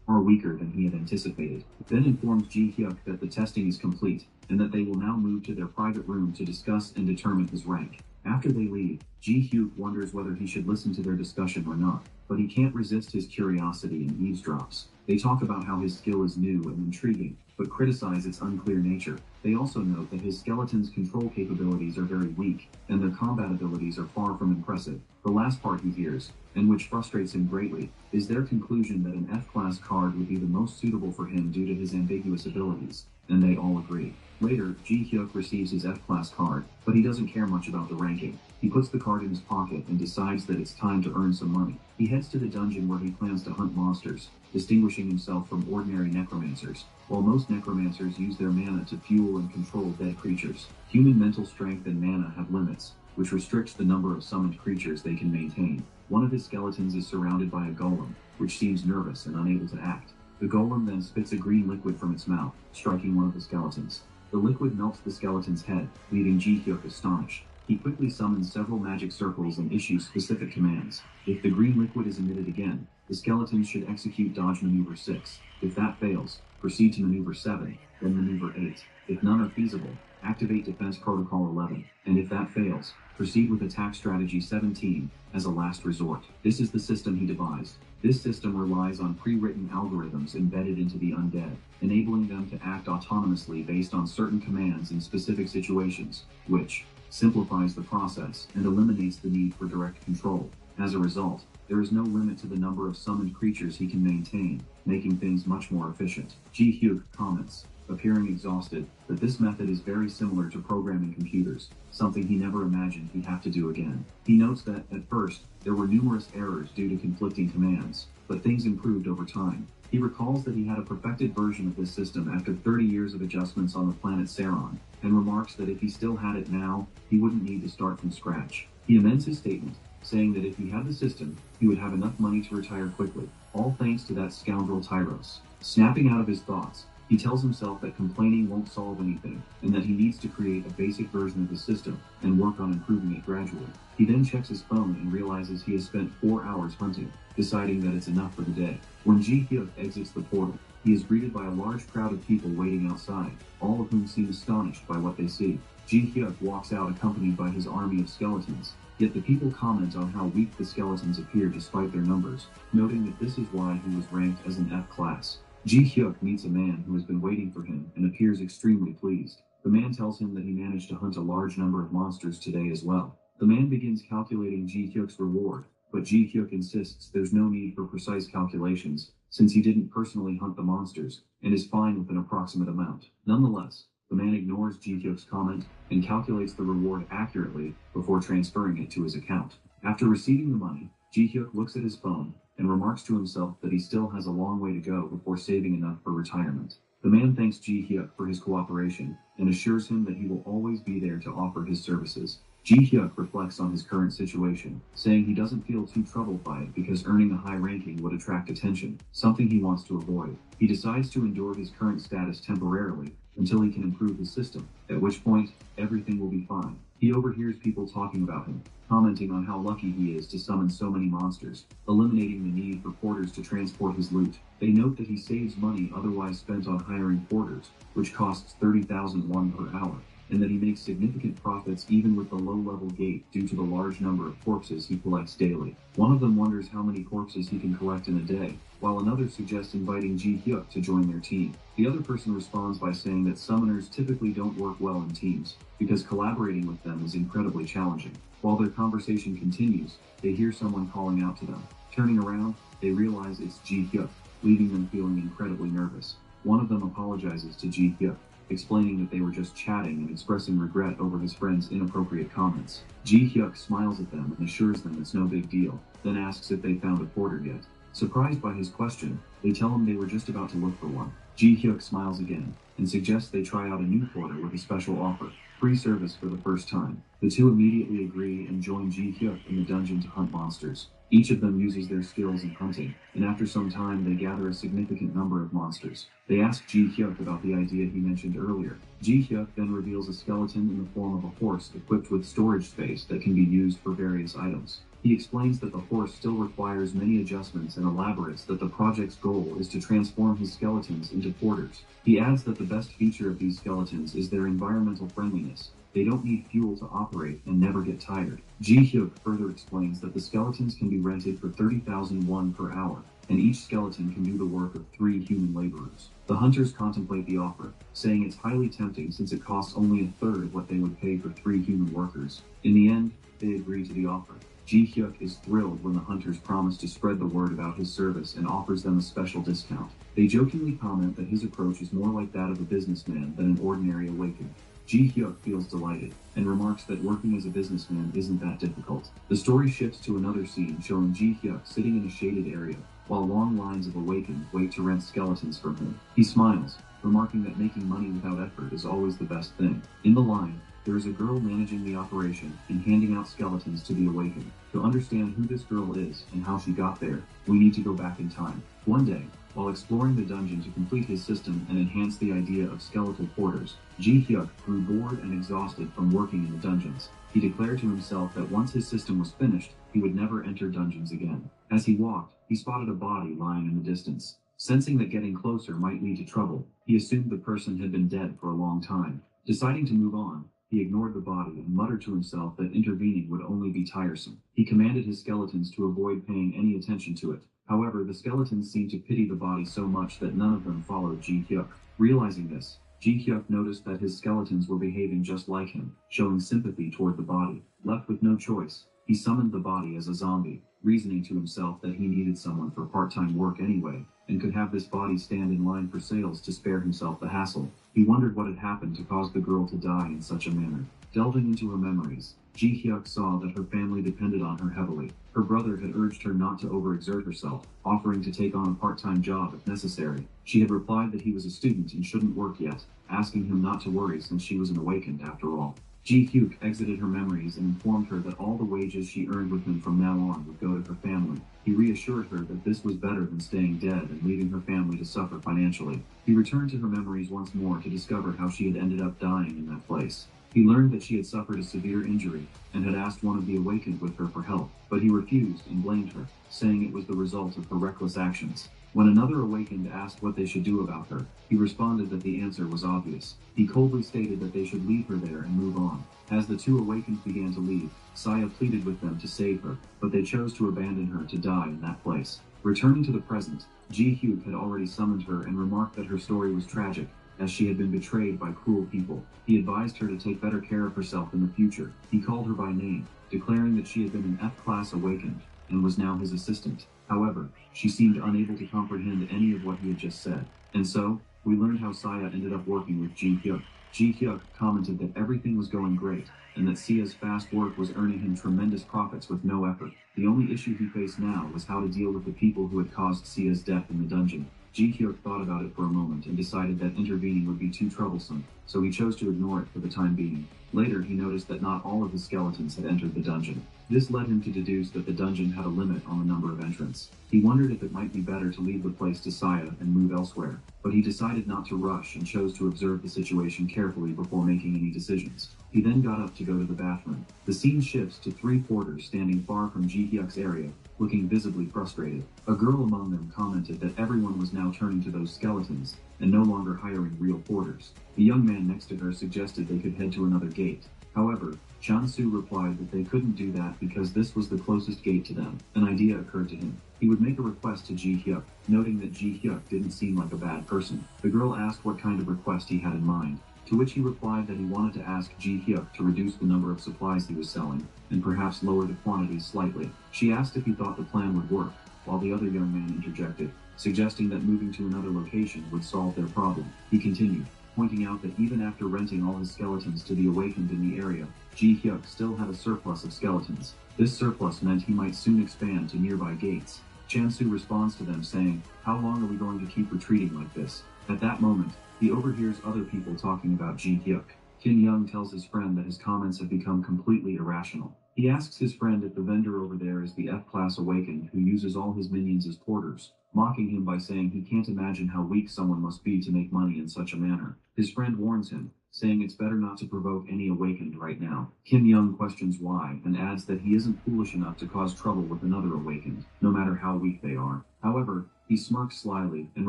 Far weaker than he had anticipated. Then informs Ji Hyuk that the testing is complete, and that they will now move to their private room to discuss and determine his rank. After they leave, Ji Hyuk wonders whether he should listen to their discussion or not, but he can't resist his curiosity and eavesdrops. They talk about how his skill is new and intriguing, but criticize its unclear nature. They also note that his skeleton's control capabilities are very weak, and their combat abilities are far from impressive. The last part he hears, and which frustrates him greatly, is their conclusion that an F-class card would be the most suitable for him due to his ambiguous abilities, and they all agree. Later, Ji Hyuk receives his F-class card, but he doesn't care much about the ranking. He puts the card in his pocket and decides that it's time to earn some money. He heads to the dungeon where he plans to hunt monsters, distinguishing himself from ordinary necromancers. While most necromancers use their mana to fuel and control dead creatures, human mental strength and mana have limits, which restricts the number of summoned creatures they can maintain. One of his skeletons is surrounded by a golem, which seems nervous and unable to act. The golem then spits a green liquid from its mouth, striking one of the skeletons. The liquid melts the skeleton's head, leaving Ji Hyuk astonished. He quickly summons several magic circles and issues specific commands. If the green liquid is emitted again, the skeleton should execute dodge maneuver 6. If that fails, proceed to maneuver 7, then maneuver 8. If none are feasible, activate defense protocol 11. And if that fails, proceed with attack strategy 17 as a last resort. This is the system he devised. This system relies on pre-written algorithms embedded into the undead, enabling them to act autonomously based on certain commands in specific situations, which simplifies the process and eliminates the need for direct control. As a result, there is no limit to the number of summoned creatures he can maintain, making things much more efficient. Ji Hyuk comments, appearing exhausted, that this method is very similar to programming computers, something he never imagined he'd have to do again. He notes that, at first, there were numerous errors due to conflicting commands, but things improved over time. He recalls that he had a perfected version of this system after 30 years of adjustments on the planet Saron, and remarks that if he still had it now, he wouldn't need to start from scratch. He amends his statement, saying that if he had the system, he would have enough money to retire quickly, all thanks to that scoundrel Tyros. Snapping out of his thoughts, he tells himself that complaining won't solve anything, and that he needs to create a basic version of the system and work on improving it gradually. He then checks his phone and realizes he has spent 4 hours hunting, deciding that it's enough for the day. When Ji Hyuk exits the portal, he is greeted by a large crowd of people waiting outside, all of whom seem astonished by what they see. Ji Hyuk walks out accompanied by his army of skeletons, yet the people comment on how weak the skeletons appear despite their numbers, noting that this is why he was ranked as an F-class. Ji Hyuk meets a man who has been waiting for him and appears extremely pleased. The man tells him that he managed to hunt a large number of monsters today as well. The man begins calculating Ji Hyuk's reward, but Ji Hyuk insists there's no need for precise calculations, since he didn't personally hunt the monsters, and is fine with an approximate amount. Nonetheless, the man ignores Ji Hyuk's comment and calculates the reward accurately before transferring it to his account. After receiving the money, Ji Hyuk looks at his phone and remarks to himself that he still has a long way to go before saving enough for retirement. The man thanks Ji Hyuk for his cooperation and assures him that he will always be there to offer his services. Ji Hyuk reflects on his current situation, saying he doesn't feel too troubled by it because earning a high ranking would attract attention, something he wants to avoid. He decides to endure his current status temporarily until he can improve his system, at which point everything will be fine. He overhears people talking about him, commenting on how lucky he is to summon so many monsters, eliminating the need for porters to transport his loot. They note that he saves money otherwise spent on hiring porters, which costs 30,000 won per hour, and that he makes significant profits even with the low-level gate due to the large number of corpses he collects daily. One of them wonders how many corpses he can collect in a day, while another suggests inviting Ji Hyuk to join their team. The other person responds by saying that summoners typically don't work well in teams, because collaborating with them is incredibly challenging. While their conversation continues, they hear someone calling out to them. Turning around, they realize it's Ji Hyuk, leaving them feeling incredibly nervous. One of them apologizes to Ji Hyuk, explaining that they were just chatting and expressing regret over his friend's inappropriate comments. Ji Hyuk smiles at them and assures them it's no big deal, then asks if they found a porter yet. Surprised by his question, they tell him they were just about to look for one. Ji Hyuk smiles again and suggests they try out a new porter with a special offer, free service for the first time. The two immediately agree and join Ji Hyuk in the dungeon to hunt monsters. Each of them uses their skills in hunting, and after some time they gather a significant number of monsters. They ask Ji Hyuk about the idea he mentioned earlier. Ji Hyuk then reveals a skeleton in the form of a horse equipped with storage space that can be used for various items. He explains that the horse still requires many adjustments and elaborates that the project's goal is to transform his skeletons into porters. He adds that the best feature of these skeletons is their environmental friendliness. They don't need fuel to operate and never get tired. Ji Hyuk further explains that the skeletons can be rented for 30,000 won per hour, and each skeleton can do the work of 3 human laborers. The hunters contemplate the offer, saying it's highly tempting since it costs only a third of what they would pay for 3 human workers. In the end, they agree to the offer. Ji Hyuk is thrilled when the hunters promise to spread the word about his service and offers them a special discount. They jokingly comment that his approach is more like that of a businessman than an ordinary awakened. Ji Hyuk feels delighted and remarks that working as a businessman isn't that difficult. The story shifts to another scene showing Ji Hyuk sitting in a shaded area while long lines of awakened wait to rent skeletons from him. He smiles, remarking that making money without effort is always the best thing. In the line, there is a girl managing the operation and handing out skeletons to the awakened. To understand who this girl is and how she got there, we need to go back in time. One day, while exploring the dungeon to complete his system and enhance the idea of skeletal porters, Ji Hyuk grew bored and exhausted from working in the dungeons. He declared to himself that once his system was finished, he would never enter dungeons again. As he walked, he spotted a body lying in the distance. Sensing that getting closer might lead to trouble, he assumed the person had been dead for a long time. Deciding to move on, he ignored the body and muttered to himself that intervening would only be tiresome. He commanded his skeletons to avoid paying any attention to it. However, the skeletons seemed to pity the body so much that none of them followed Ji Hyuk. Realizing this, Ji Hyuk noticed that his skeletons were behaving just like him, showing sympathy toward the body. Left with no choice, he summoned the body as a zombie, reasoning to himself that he needed someone for part-time work anyway, and could have this body stand in line for sales to spare himself the hassle. He wondered what had happened to cause the girl to die in such a manner. Delving into her memories, Ji Hyuk saw that her family depended on her heavily. Her brother had urged her not to overexert herself, offering to take on a part-time job if necessary. She had replied that he was a student and shouldn't work yet, asking him not to worry since she was an awakened after all. Ji Hyuk exited her memories and informed her that all the wages she earned with him from now on would go to her family. He reassured her that this was better than staying dead and leaving her family to suffer financially. He returned to her memories once more to discover how she had ended up dying in that place. He learned that she had suffered a severe injury and had asked one of the awakened with her for help, but he refused and blamed her, saying it was the result of her reckless actions. When another awakened asked what they should do about her, he responded that the answer was obvious. He coldly stated that they should leave her there and move on. As the two awakened began to leave, Saya pleaded with them to save her, but they chose to abandon her to die in that place. Returning to the present, Ji Hyuk had already summoned her and remarked that her story was tragic, as she had been betrayed by cruel people. He advised her to take better care of herself in the future. He called her by name, declaring that she had been an F-class awakened and was now his assistant. However, she seemed unable to comprehend any of what he had just said. And so, we learned how Saya ended up working with Ji Hyuk. Ji Hyuk commented that everything was going great, and that Sia's fast work was earning him tremendous profits with no effort. The only issue he faced now was how to deal with the people who had caused Sia's death in the dungeon. Ji Hyuk thought about it for a moment and decided that intervening would be too troublesome, so he chose to ignore it for the time being. Later, he noticed that not all of the skeletons had entered the dungeon. This led him to deduce that the dungeon had a limit on the number of entrants. He wondered if it might be better to leave the place to Saya and move elsewhere, but he decided not to rush and chose to observe the situation carefully before making any decisions. He then got up to go to the bathroom. The scene shifts to 3 porters standing far from Ji Hyuk's area, looking visibly frustrated. A girl among them commented that everyone was now turning to those skeletons and no longer hiring real porters. The young man next to her suggested they could head to another gate. However, Chansu replied that they couldn't do that because this was the closest gate to them. An idea occurred to him. He would make a request to Ji Hyuk, noting that Ji Hyuk didn't seem like a bad person. The girl asked what kind of request he had in mind, to which he replied that he wanted to ask Ji Hyuk to reduce the number of supplies he was selling, and perhaps lower the quantities slightly. She asked if he thought the plan would work, while the other young man interjected, suggesting that moving to another location would solve their problem. He continued, pointing out that even after renting all his skeletons to the awakened in the area, Ji Hyuk still had a surplus of skeletons. This surplus meant he might soon expand to nearby gates. Chansu responds to them saying, "How long are we going to keep retreating like this?" At that moment, he overhears other people talking about Ji Hyuk. Kim Young tells his friend that his comments have become completely irrational. He asks his friend if the vendor over there is the F-class awakened who uses all his minions as porters, mocking him by saying he can't imagine how weak someone must be to make money in such a manner. His friend warns him, saying it's better not to provoke any awakened right now. Kim Young questions why, and adds that he isn't foolish enough to cause trouble with another awakened, no matter how weak they are. However, he smirks slyly and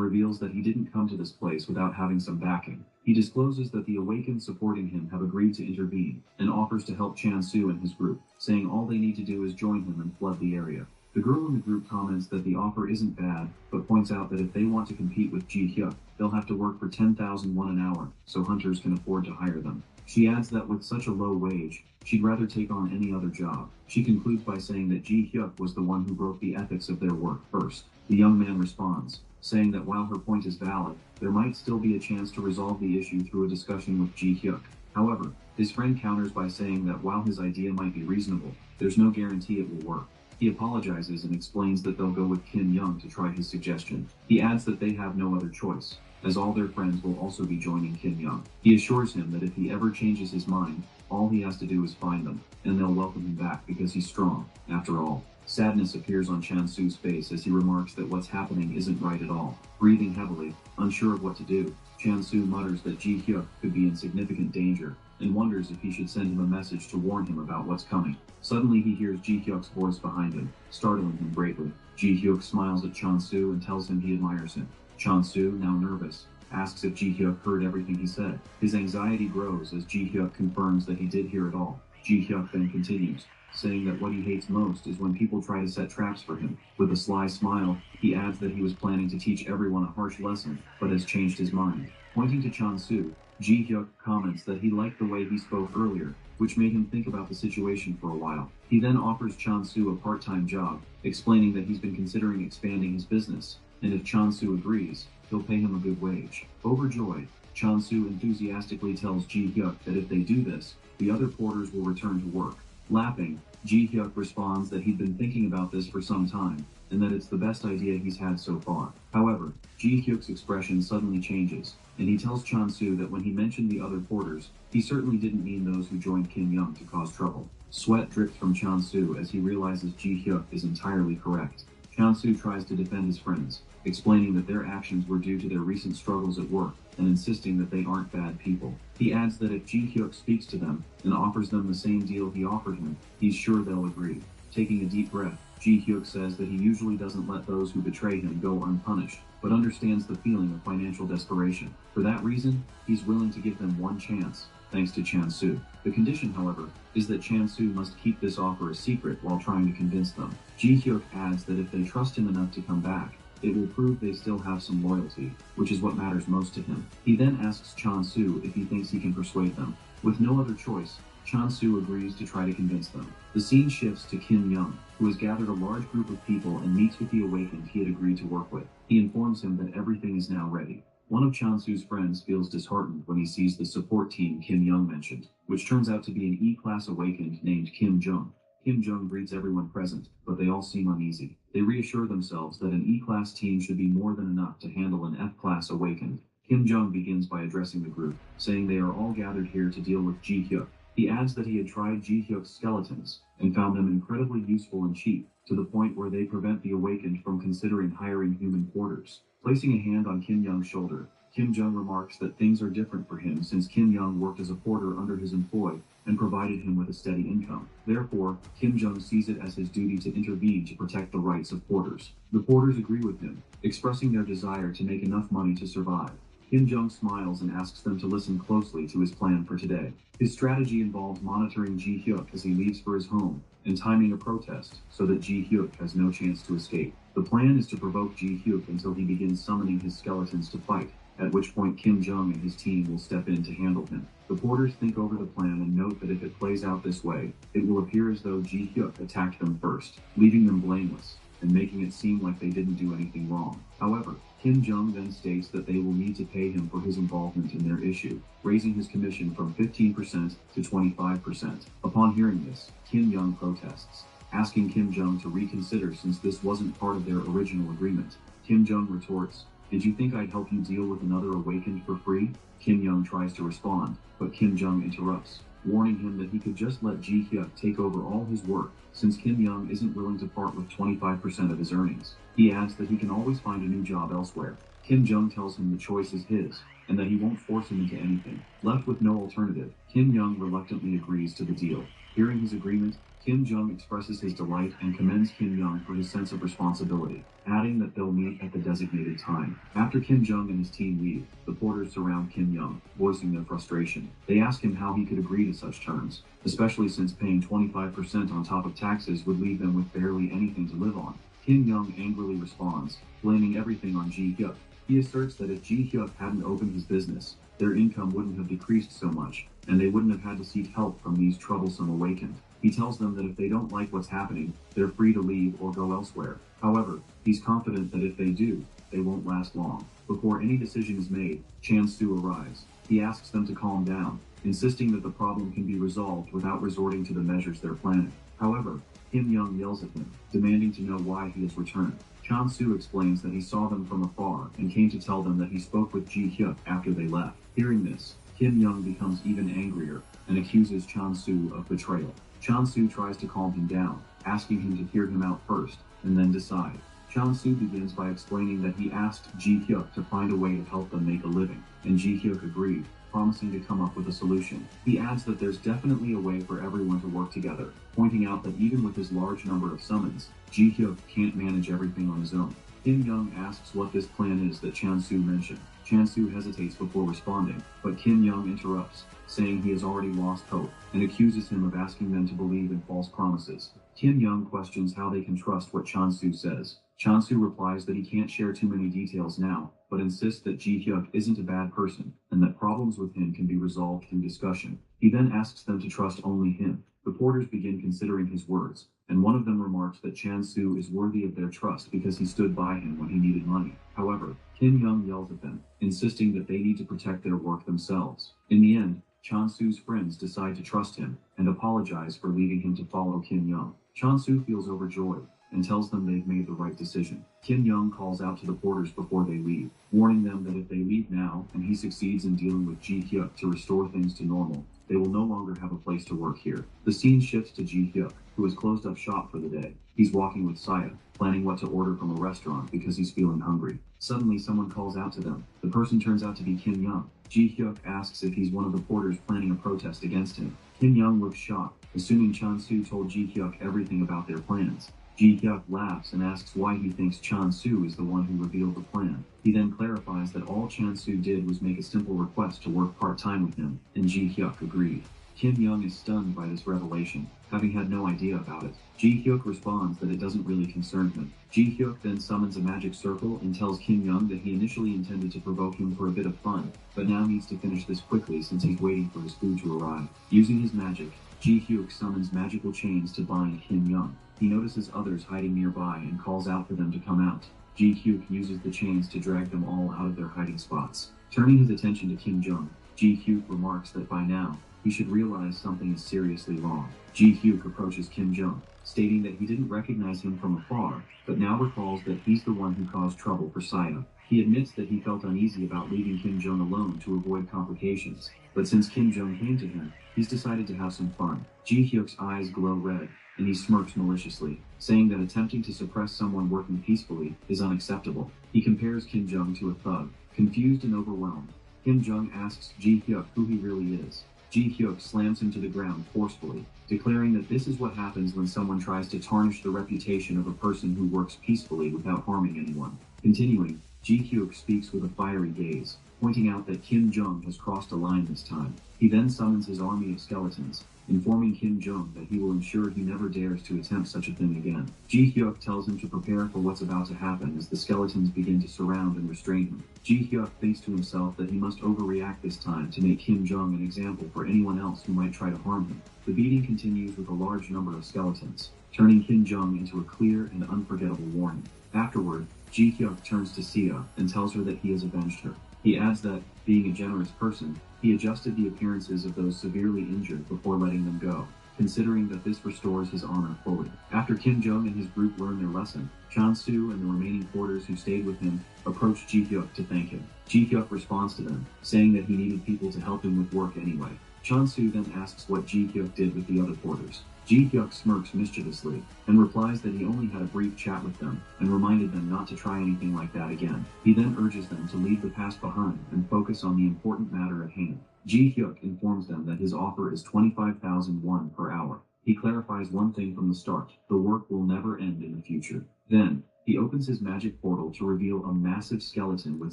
reveals that he didn't come to this place without having some backing. He discloses that the awakened supporting him have agreed to intervene, and offers to help Chansu and his group, saying all they need to do is join him and flood the area. The girl in the group comments that the offer isn't bad, but points out that if they want to compete with Ji Hyuk, they'll have to work for 10,000 won an hour, so hunters can afford to hire them. She adds that with such a low wage, she'd rather take on any other job. She concludes by saying that Ji Hyuk was the one who broke the ethics of their work first. The young man responds, saying that while her point is valid, there might still be a chance to resolve the issue through a discussion with Ji Hyuk. However, his friend counters by saying that while his idea might be reasonable, there's no guarantee it will work. He apologizes and explains that they'll go with Kim Young to try his suggestion. He adds that they have no other choice, as all their friends will also be joining Kim Young. He assures him that if he ever changes his mind, all he has to do is find them, and they'll welcome him back because he's strong, after all. Sadness appears on Chansu's face as he remarks that what's happening isn't right at all. Breathing heavily, unsure of what to do, Chansu mutters that Ji Hyuk could be in significant danger, and wonders if he should send him a message to warn him about what's coming. Suddenly he hears Ji Hyuk's voice behind him, startling him greatly. Ji Hyuk smiles at Chansu and tells him he admires him. Chansu, now nervous, asks if Ji Hyuk heard everything he said. His anxiety grows as Ji Hyuk confirms that he did hear it all. Ji Hyuk then continues, saying that what he hates most is when people try to set traps for him. With a sly smile, he adds that he was planning to teach everyone a harsh lesson, but has changed his mind. Pointing to Chansu, Ji Hyuk comments that he liked the way he spoke earlier, which made him think about the situation for a while. He then offers Chansu a part-time job, explaining that he's been considering expanding his business, and if Chansu agrees, he'll pay him a good wage. Overjoyed, Chansu enthusiastically tells Ji Hyuk that if they do this, the other porters will return to work. Laughing, Ji Hyuk responds that he'd been thinking about this for some time, and that it's the best idea he's had so far. However, Ji Hyuk's expression suddenly changes, and he tells Chansu that when he mentioned the other porters, he certainly didn't mean those who joined Kim Young to cause trouble. Sweat drips from Chansu as he realizes Ji Hyuk is entirely correct. Chansu tries to defend his friends, explaining that their actions were due to their recent struggles at work, and insisting that they aren't bad people. He adds that if Ji Hyuk speaks to them and offers them the same deal he offered him, he's sure they'll agree. Taking a deep breath, Ji Hyuk says that he usually doesn't let those who betray him go unpunished, but understands the feeling of financial desperation. For that reason, he's willing to give them one chance, thanks to Chansu. The condition, however, is that Chansu must keep this offer a secret while trying to convince them. Ji Hyuk adds that if they trust him enough to come back, it will prove they still have some loyalty, which is what matters most to him. He then asks Chansu if he thinks he can persuade them. With no other choice, Chansu agrees to try to convince them. The scene shifts to Kim Young, who has gathered a large group of people and meets with the awakened he had agreed to work with. He informs him that everything is now ready. One of Chansu's friends feels disheartened when he sees the support team Kim Young mentioned, which turns out to be an E-class awakened named Kim Jung. Kim Jung greets everyone present, but they all seem uneasy. They reassure themselves that an E-class team should be more than enough to handle an F-class awakened. Kim Jung begins by addressing the group, saying they are all gathered here to deal with Ji Hyuk. He adds that he had tried Ji Hyuk's skeletons and found them incredibly useful and cheap, to the point where they prevent the awakened from considering hiring human porters. Placing a hand on Kim Young's shoulder, Kim Jung remarks that things are different for him since Kim Young worked as a porter under his employ and provided him with a steady income. Therefore, Kim Jung sees it as his duty to intervene to protect the rights of porters. The porters agree with him, expressing their desire to make enough money to survive. Kim Jung smiles and asks them to listen closely to his plan for today. His strategy involves monitoring Ji Hyuk as he leaves for his home and timing a protest so that Ji Hyuk has no chance to escape. The plan is to provoke Ji Hyuk until he begins summoning his skeletons to fight, at which point Kim Jung and his team will step in to handle him. The porters think over the plan and note that if it plays out this way, it will appear as though Ji Hyuk attacked them first, leaving them blameless. and making it seem like they didn't do anything wrong. However, Kim Jong then states that they will need to pay him for his involvement in their issue, raising his commission from 15% to 25%. Upon hearing this, Kim Jong protests, asking Kim Jong to reconsider since this wasn't part of their original agreement. Kim Jong retorts, "Did you think I'd help you deal with another awakened for free?" Kim Jong tries to respond, but Kim Jong interrupts, warning him that he could just let Ji Hyuk take over all his work, since Kim Jong isn't willing to part with 25% of his earnings. He adds that he can always find a new job elsewhere. Kim Jong tells him the choice is his, and that he won't force him into anything. Left with no alternative, Kim Jong reluctantly agrees to the deal. Hearing his agreement, Kim Jong expresses his delight and commends Kim Jong for his sense of responsibility, adding that they'll meet at the designated time. After Kim Jong and his team leave, the porters surround Kim Jong, voicing their frustration. They ask him how he could agree to such terms, especially since paying 25% on top of taxes would leave them with barely anything to live on. Kim Jong angrily responds, blaming everything on Ji Hyuk. He asserts that if Ji Hyuk hadn't opened his business, their income wouldn't have decreased so much, and they wouldn't have had to seek help from these troublesome awakened. He tells them that if they don't like what's happening, they're free to leave or go elsewhere. However, he's confident that if they do, they won't last long. Before any decision is made, Chan Su arrives. He asks them to calm down, insisting that the problem can be resolved without resorting to the measures they're planning. However, Kim Jong yells at him, demanding to know why he has returned. Chan Su explains that he saw them from afar and came to tell them that he spoke with Ji Hyuk after they left. Hearing this, Kim Jong becomes even angrier and accuses Chan Su of betrayal. Chan Su tries to calm him down, asking him to hear him out first and then decide. Chan Su begins by explaining that he asked Ji Hyuk to find a way to help them make a living, and Ji Hyuk agreed, promising to come up with a solution. He adds that there's definitely a way for everyone to work together, pointing out that even with his large number of summons, Ji Hyuk can't manage everything on his own. Kim Jong asks what this plan is that Chan Su mentioned. Chan Su hesitates before responding, but Kim Jong interrupts, saying he has already lost hope, and accuses him of asking them to believe in false promises. Kim Jong questions how they can trust what Chan Su says. Chan Su replies that he can't share too many details now, but insists that Ji Hyuk isn't a bad person, and that problems with him can be resolved through discussion. He then asks them to trust only him. The porters begin considering his words, and one of them remarks that Chan Su is worthy of their trust because he stood by him when he needed money. However, Kim Jong yells at them, insisting that they need to protect their work themselves. In the end, Chan Su's friends decide to trust him and apologize for leaving him to follow Kim Jong. Chan Su feels overjoyed and tells them they've made the right decision. Kim Jong calls out to the porters before they leave, warning them that if they leave now and he succeeds in dealing with Ji Hyuk to restore things to normal, they will no longer have a place to work here. The scene shifts to Ji Hyuk, who has closed up shop for the day. He's walking with Saya, planning what to order from a restaurant because he's feeling hungry. Suddenly, someone calls out to them. The person turns out to be Kim Jong. Ji Hyuk asks if he's one of the porters planning a protest against him. Kim Jong looks shocked, assuming Chan Su told Ji Hyuk everything about their plans. Ji Hyuk laughs and asks why he thinks Chan Su is the one who revealed the plan. He then clarifies that all Chan Su did was make a simple request to work part-time with him, and Ji Hyuk agreed. Kim Jong is stunned by this revelation, having had no idea about it. Ji Hyuk responds that it doesn't really concern him. Ji Hyuk then summons a magic circle and tells Kim Jong that he initially intended to provoke him for a bit of fun, but now needs to finish this quickly since he's waiting for his food to arrive. Using his magic, Ji Hyuk summons magical chains to bind Kim Jong. He notices others hiding nearby and calls out for them to come out. Ji Hyuk uses the chains to drag them all out of their hiding spots. Turning his attention to Kim Jong, Ji Hyuk remarks that by now, he should realize something is seriously wrong. Ji Hyuk approaches Kim Jong, stating that he didn't recognize him from afar, but now recalls that he's the one who caused trouble for Saya. He admits that he felt uneasy about leaving Kim Jong alone to avoid complications, but since Kim Jong came to him, he's decided to have some fun. Ji Hyuk's eyes glow red, and he smirks maliciously, saying that attempting to suppress someone working peacefully is unacceptable. He compares Kim Jong to a thug. Confused and overwhelmed, Kim Jong asks Ji Hyuk who he really is. Ji Hyuk slams him to the ground forcefully, declaring that this is what happens when someone tries to tarnish the reputation of a person who works peacefully without harming anyone. Continuing, Ji Hyuk speaks with a fiery gaze, pointing out that Kim Jong has crossed a line this time. He then summons his army of skeletons, informing Kim Jong that he will ensure he never dares to attempt such a thing again. Ji Hyuk tells him to prepare for what's about to happen as the skeletons begin to surround and restrain him. Ji Hyuk thinks to himself that he must overreact this time to make Kim Jong an example for anyone else who might try to harm him. The beating continues with a large number of skeletons. turning Kim Jong into a clear and unforgettable warning. Afterward, Ji Hyuk turns to Sia and tells her that he has avenged her. He adds that, being a generous person, he adjusted the appearances of those severely injured before letting them go, considering that this restores his honor fully. After Kim Jong and his group learn their lesson, Chan-su and the remaining porters who stayed with him approach Ji Hyuk to thank him. Ji Hyuk responds to them, saying that he needed people to help him with work anyway. Chan-su then asks what Ji Hyuk did with the other porters. Ji Hyuk smirks mischievously and replies that he only had a brief chat with them and reminded them not to try anything like that again. He then urges them to leave the past behind and focus on the important matter at hand. Ji Hyuk informs them that his offer is 25,000 won per hour. He clarifies one thing from the start: the work will never end in the future. Then, he opens his magic portal to reveal a massive skeleton with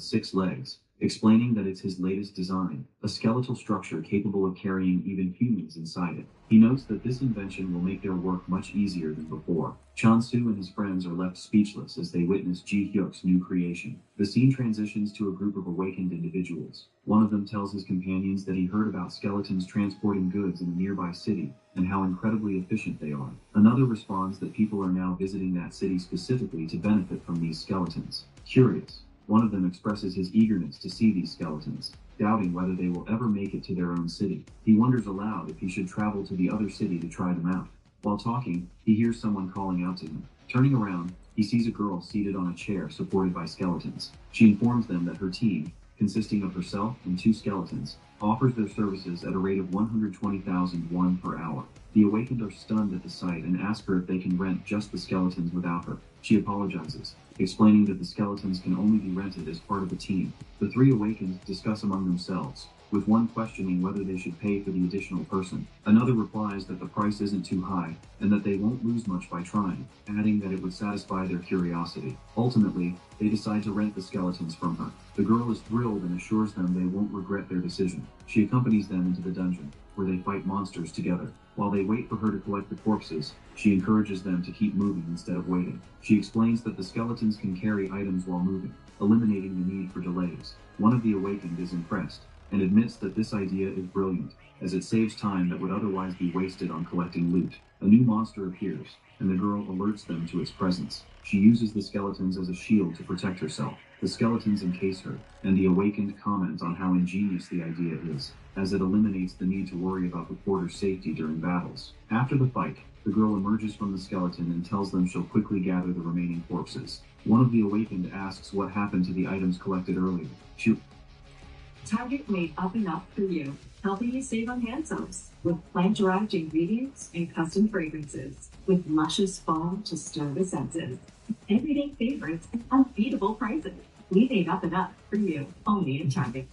6 legs, explaining that it's his latest design, a skeletal structure capable of carrying even humans inside it. He notes that this invention will make their work much easier than before. Chan-su and his friends are left speechless as they witness Ji Hyuk's new creation. The scene transitions to a group of awakened individuals. One of them tells his companions that he heard about skeletons transporting goods in a nearby city and how incredibly efficient they are. Another responds that people are now visiting that city specifically to benefit from these skeletons. Curious, one of them expresses his eagerness to see these skeletons, doubting whether they will ever make it to their own city. He wonders aloud if he should travel to the other city to try them out. While talking, he hears someone calling out to him. Turning around, he sees a girl seated on a chair supported by skeletons. She informs them that her team, consisting of herself and 2 skeletons, offers their services at a rate of 120,000 won per hour. The awakened are stunned at the sight and ask her if they can rent just the skeletons without her. She apologizes, explaining that the skeletons can only be rented as part of the team. The 3 awakened discuss among themselves, with one questioning whether they should pay for the additional person. Another replies that the price isn't too high, and that they won't lose much by trying, adding that it would satisfy their curiosity. Ultimately, they decide to rent the skeletons from her. The girl is thrilled and assures them they won't regret their decision. She accompanies them into the dungeon, where they fight monsters together. While they wait for her to collect the corpses, she encourages them to keep moving instead of waiting. She explains that the skeletons can carry items while moving, eliminating the need for delays. One of the awakened is impressed, and admits that this idea is brilliant, as it saves time that would otherwise be wasted on collecting loot. A new monster appears, and the girl alerts them to its presence. She uses the skeletons as a shield to protect herself. The skeletons encase her, and the awakened comment on how ingenious the idea is, as it eliminates the need to worry about the porter's safety during battles. After the fight, the girl emerges from the skeleton and tells them she'll quickly gather the remaining corpses. One of the awakened asks what happened to the items collected earlier. Target made up and up for you, helping you save on hand soaps with plant-derived ingredients and custom fragrances, with luscious foam to stir the senses. Everyday favorites and unbeatable prices. We made up and up for you, only in Target.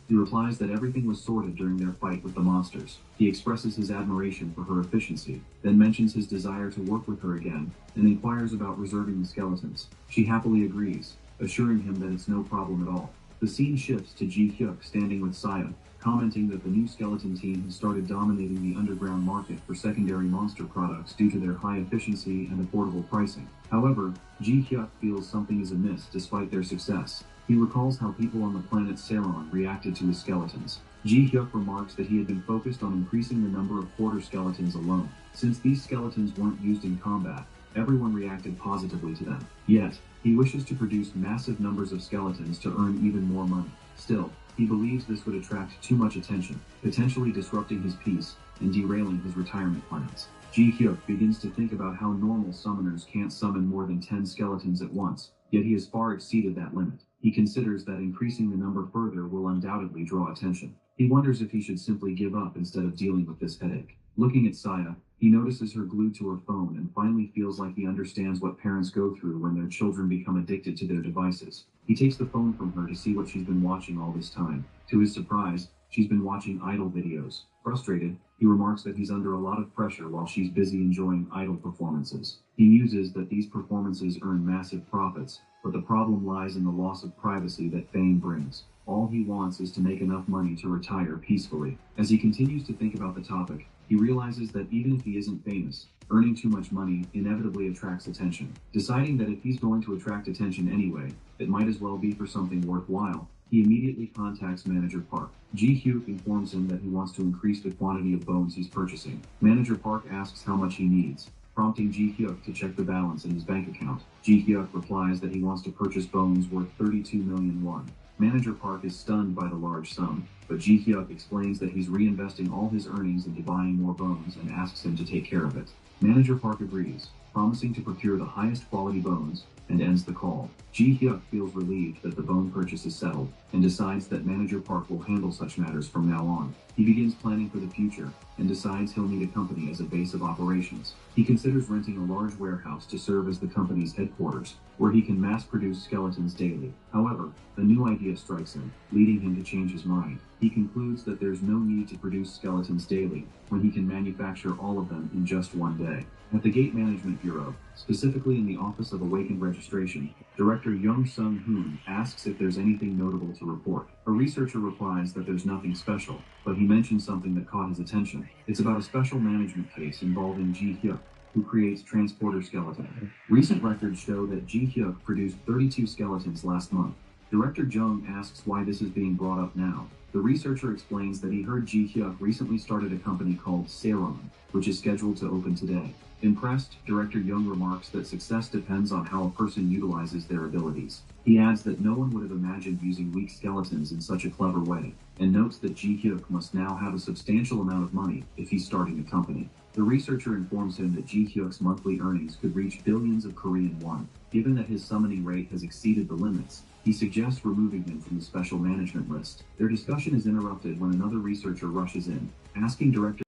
He replies that everything was sorted during their fight with the monsters. He expresses his admiration for her efficiency, then mentions his desire to work with her again, and inquires about reserving the skeletons. She happily agrees, assuring him that it's no problem at all. The scene shifts to Ji Hyuk standing with Saya, commenting that the new skeleton team has started dominating the underground market for secondary monster products due to their high efficiency and affordable pricing. However, Ji Hyuk feels something is amiss despite their success. He recalls how people on the planet Saron reacted to his skeletons. Ji Hyuk remarks that he had been focused on increasing the number of porter skeletons alone. Since these skeletons weren't used in combat, everyone reacted positively to them. Yet, he wishes to produce massive numbers of skeletons to earn even more money. Still, he believes this would attract too much attention, potentially disrupting his peace and derailing his retirement plans. Ji Hyuk begins to think about how normal summoners can't summon more than 10 skeletons at once, yet he has far exceeded that limit. He considers that increasing the number further will undoubtedly draw attention. He wonders if he should simply give up instead of dealing with this headache. Looking at Saya, he notices her glued to her phone and finally feels like he understands what parents go through when their children become addicted to their devices. He takes the phone from her to see what she's been watching all this time. To his surprise, she's been watching idol videos. Frustrated, he remarks that he's under a lot of pressure while she's busy enjoying idol performances. He muses that these performances earn massive profits, but the problem lies in the loss of privacy that fame brings. All he wants is to make enough money to retire peacefully. As he continues to think about the topic, he realizes that even if he isn't famous, earning too much money inevitably attracts attention. Deciding that if he's going to attract attention anyway, it might as well be for something worthwhile, He immediately contacts Manager Park. Ji-hyuk informs him that he wants to increase the quantity of bones he's purchasing. Manager Park asks how much he needs, prompting Ji-hyuk to check the balance in his bank account. Ji-hyuk replies that he wants to purchase bones worth 32 million won. Manager Park is stunned by the large sum, but Ji-hyuk explains that he's reinvesting all his earnings into buying more bones and asks him to take care of it. Manager Park agrees, promising to procure the highest quality bones, and ends the call. Ji-hyuk feels relieved that the bone purchase is settled, and decides that Manager Park will handle such matters from now on. He begins planning for the future, and decides he'll need a company as a base of operations. He considers renting a large warehouse to serve as the company's headquarters, where he can mass-produce skeletons daily. However, a new idea strikes him, leading him to change his mind. He concludes that there's no need to produce skeletons daily, when he can manufacture all of them in just one day. At the Gate Management Bureau, specifically in the Office of Awakened Registration, Director Young Sung-hoon asks if there's anything notable to report. A researcher replies that there's nothing special, but he mentions something that caught his attention. It's about a special management case involving Ji-hyuk, who creates transporter skeletons. Recent records show that Ji-hyuk produced 32 skeletons last month. Director Jung asks why this is being brought up now. The researcher explains that he heard Ji-hyuk recently started a company called Seiron, which is scheduled to open today. Impressed, Director Young remarks that success depends on how a person utilizes their abilities. He adds that no one would have imagined using weak skeletons in such a clever way, and notes that Ji-hyuk must now have a substantial amount of money if he's starting a company. The researcher informs him that Ji-hyuk's monthly earnings could reach billions of Korean won. Given that his summoning rate has exceeded the limits, he suggests removing him from the special management list. Their discussion is interrupted when another researcher rushes in, asking Director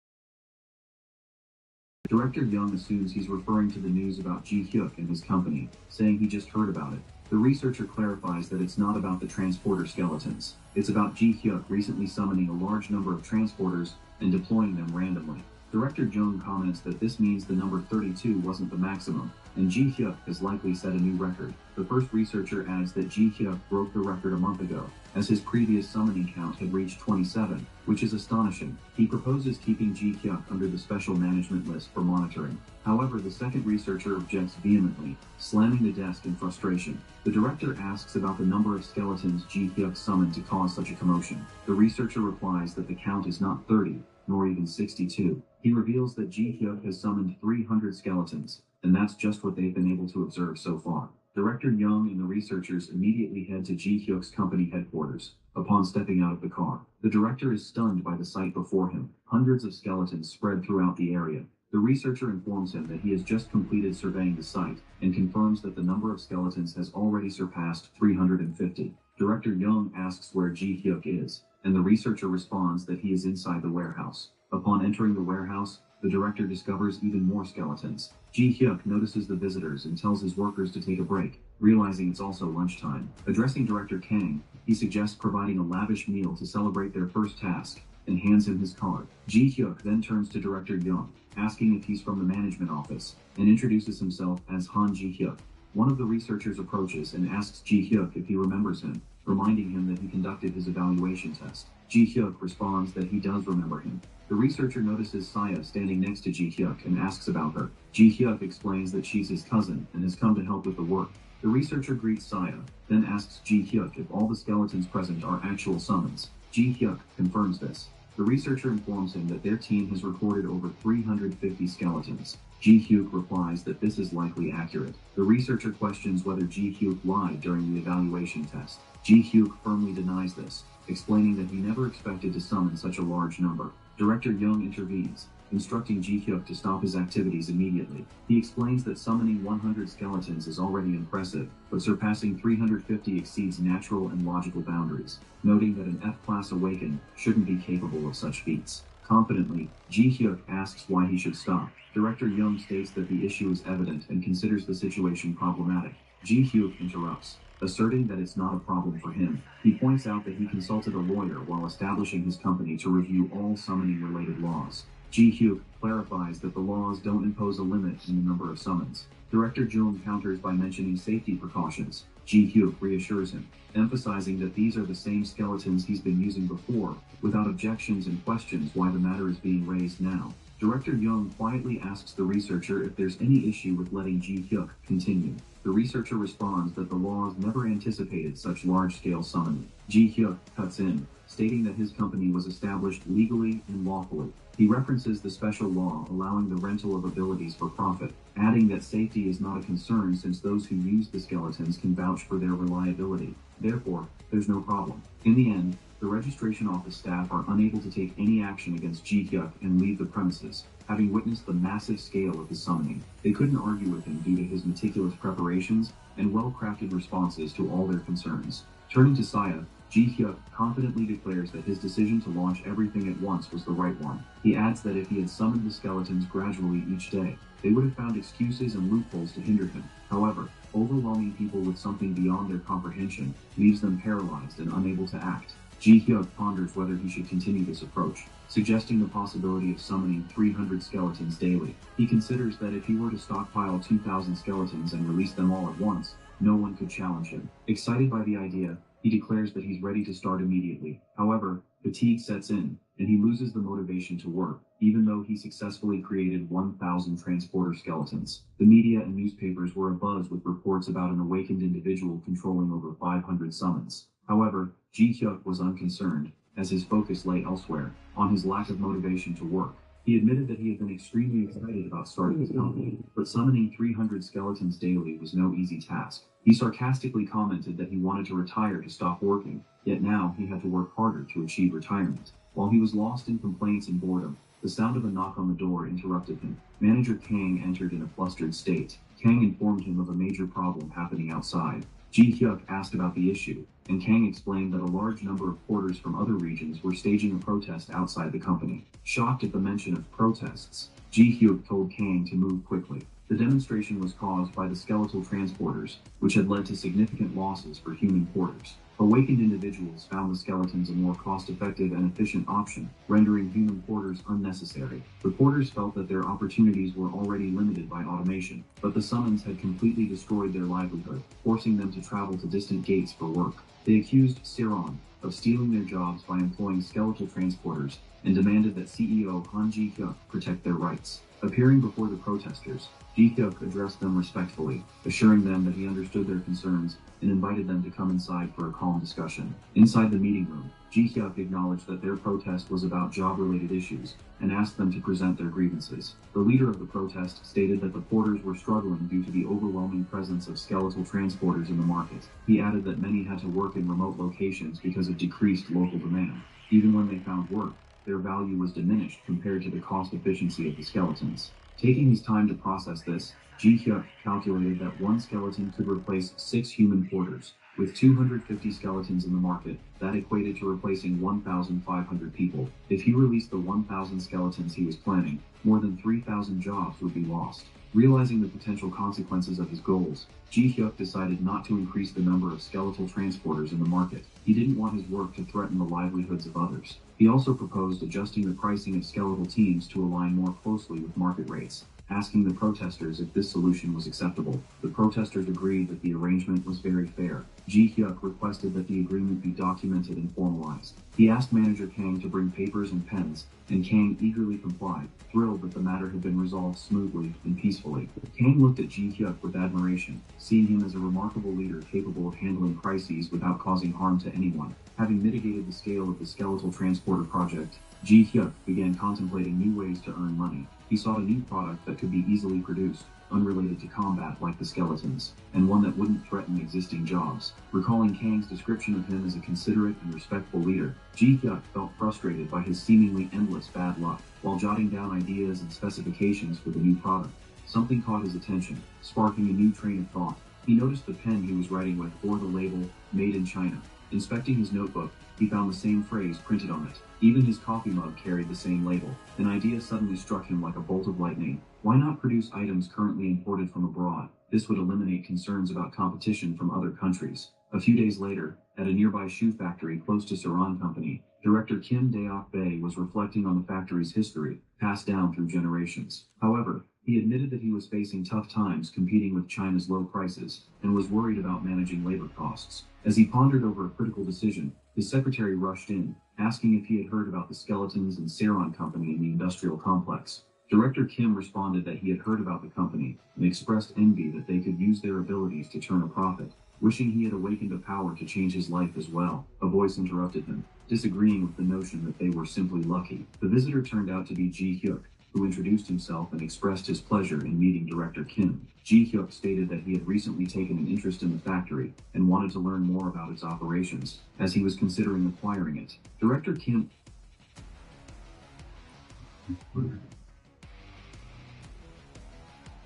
Young assumes he's referring to the news about Ji-hyuk and his company, saying he just heard about it. The researcher clarifies that it's not about the transporter skeletons. It's about Ji-hyuk recently summoning a large number of transporters and deploying them randomly. Director Jung comments that this means the number 32 wasn't the maximum, and Ji-hyuk has likely set a new record. The first researcher adds that Ji-hyuk broke the record a month ago, as his previous summoning count had reached 27, which is astonishing. He proposes keeping Ji-hyuk under the special management list for monitoring. However, the second researcher objects vehemently, slamming the desk in frustration. The director asks about the number of skeletons Ji-hyuk summoned to cause such a commotion. The researcher replies that the count is not 30, nor even 62. He reveals that Ji-hyuk has summoned 300 skeletons, and that's just what they've been able to observe so far. Director Young and the researchers immediately head to Ji-hyuk's company headquarters. Upon stepping out of the car, the director is stunned by the sight before him. Hundreds of skeletons spread throughout the area. The researcher informs him that he has just completed surveying the site, and confirms that the number of skeletons has already surpassed 350. Director Young asks where Ji-hyuk is, and the researcher responds that he is inside the warehouse. Upon entering the warehouse, the director discovers even more skeletons. Ji-hyuk notices the visitors and tells his workers to take a break, realizing it's also lunchtime. Addressing Director Kang, he suggests providing a lavish meal to celebrate their first task, and hands him his card. Ji-hyuk then turns to Director Young, asking if he's from the management office, and introduces himself as Han Ji-hyuk. One of the researchers approaches and asks Ji-hyuk if he remembers him, reminding him that he conducted his evaluation test. Ji-hyuk responds that he does remember him. The researcher notices Saya standing next to Ji-hyuk and asks about her. Ji-hyuk explains that she's his cousin and has come to help with the work. The researcher greets Saya, then asks Ji-hyuk if all the skeletons present are actual summons. Ji-hyuk confirms this. The researcher informs him that their team has recorded over 350 skeletons. Ji-hyuk replies that this is likely accurate. The researcher questions whether Ji-hyuk lied during the evaluation test. Ji-hyuk firmly denies this, explaining that he never expected to summon such a large number. Director Young intervenes, instructing Ji-hyuk to stop his activities immediately. He explains that summoning 100 skeletons is already impressive, but surpassing 350 exceeds natural and logical boundaries, noting that an F-class Awakened shouldn't be capable of such feats. Confidently, Ji-hyuk asks why he should stop. Director Young states that the issue is evident and considers the situation problematic. Ji-hyuk interrupts, asserting that it's not a problem for him. He points out that he consulted a lawyer while establishing his company to review all summoning-related laws. Ji-hyuk clarifies that the laws don't impose a limit in the number of summons. Director Jung counters by mentioning safety precautions. Ji-hyuk reassures him, emphasizing that these are the same skeletons he's been using before, without objections and questions why the matter is being raised now. Director Young quietly asks the researcher if there's any issue with letting Ji Hyuk continue. The researcher responds that the laws never anticipated such large-scale summoning. Ji Hyuk cuts in, stating that his company was established legally and lawfully. He references the special law allowing the rental of abilities for profit, adding that safety is not a concern since those who use the skeletons can vouch for their reliability. Therefore, there's no problem. In the end, the registration office staff are unable to take any action against Ji Hyuk and leave the premises, having witnessed the massive scale of the summoning. They couldn't argue with him due to his meticulous preparations and well-crafted responses to all their concerns. Turning to Saya, Ji Hyuk confidently declares that his decision to launch everything at once was the right one. He adds that if he had summoned the skeletons gradually each day, they would have found excuses and loopholes to hinder him. However, overwhelming people with something beyond their comprehension leaves them paralyzed and unable to act. Ji Hyuk ponders whether he should continue this approach, suggesting the possibility of summoning 300 skeletons daily. He considers that if he were to stockpile 2,000 skeletons and release them all at once, no one could challenge him. Excited by the idea, he declares that he's ready to start immediately. However, fatigue sets in, and he loses the motivation to work, even though he successfully created 1,000 transporter skeletons. The media and newspapers were abuzz with reports about an awakened individual controlling over 500 summons. However, Ji Hyuk was unconcerned, as his focus lay elsewhere, on his lack of motivation to work. He admitted that he had been extremely excited about starting his company, but summoning 300 skeletons daily was no easy task. He sarcastically commented that he wanted to retire to stop working, yet now he had to work harder to achieve retirement. While he was lost in complaints and boredom, the sound of a knock on the door interrupted him. Manager Kang entered in a flustered state. Kang informed him of a major problem happening outside. Ji Hyuk asked about the issue, and Kang explained that a large number of porters from other regions were staging a protest outside the company. Shocked at the mention of protests, Ji Hyuk told Kang to move quickly. The demonstration was caused by the skeletal transporters, which had led to significant losses for human porters. Awakened individuals found the skeletons a more cost-effective and efficient option, rendering human porters unnecessary. The porters felt that their opportunities were already limited by automation, but the summons had completely destroyed their livelihood, forcing them to travel to distant gates for work. They accused Siron of stealing their jobs by employing skeletal transporters and demanded that CEO Han Ji Hyuk protect their rights. Appearing before the protesters, Ji Hyuk addressed them respectfully, assuring them that he understood their concerns and invited them to come inside for a calm discussion. Inside the meeting room, Ji Hyuk acknowledged that their protest was about job-related issues and asked them to present their grievances. The leader of the protest stated that the porters were struggling due to the overwhelming presence of skeletal transporters in the market. He added that many had to work in remote locations because of decreased local demand. Even when they found work, their value was diminished compared to the cost efficiency of the skeletons. Taking his time to process this, Ji Hyuk calculated that one skeleton could replace 6 human porters. With 250 skeletons in the market, that equated to replacing 1,500 people. If he released the 1,000 skeletons he was planning, more than 3,000 jobs would be lost. Realizing the potential consequences of his goals, Ji Hyuk decided not to increase the number of skeletal transporters in the market. He didn't want his work to threaten the livelihoods of others. He also proposed adjusting the pricing of skeletal teams to align more closely with market rates, asking the protesters if this solution was acceptable. The protesters agreed that the arrangement was very fair. Ji Hyuk requested that the agreement be documented and formalized. He asked manager Kang to bring papers and pens, and Kang eagerly complied, thrilled that the matter had been resolved smoothly and peacefully. Kang looked at Ji Hyuk with admiration, seeing him as a remarkable leader capable of handling crises without causing harm to anyone. Having mitigated the scale of the skeletal transporter project, Ji Hyuk began contemplating new ways to earn money. He sought a new product that could be easily produced, unrelated to combat like the skeletons, and one that wouldn't threaten existing jobs. Recalling Kang's description of him as a considerate and respectful leader, Ji Hyuk felt frustrated by his seemingly endless bad luck. While jotting down ideas and specifications for the new product, something caught his attention, sparking a new train of thought. He noticed the pen he was writing with bore the label, "Made in China." Inspecting his notebook, he found the same phrase printed on it. Even his coffee mug carried the same label. An idea suddenly struck him like a bolt of lightning. Why not produce items currently imported from abroad? This would eliminate concerns about competition from other countries. A few days later, at a nearby shoe factory close to Saran Company, director Kim Daok Bae was reflecting on the factory's history, passed down through generations. However, he admitted that he was facing tough times competing with China's low prices and was worried about managing labor costs. As he pondered over a critical decision, his secretary rushed in, asking if he had heard about the skeletons and Saran Company in the industrial complex. Director Kim responded that he had heard about the company and expressed envy that they could use their abilities to turn a profit. Wishing he had awakened a power to change his life as well, a voice interrupted him, disagreeing with the notion that they were simply lucky. The visitor turned out to be Ji Hyuk, who introduced himself and expressed his pleasure in meeting Director Kim. Ji Hyuk stated that he had recently taken an interest in the factory and wanted to learn more about its operations, as he was considering acquiring it. Director Kim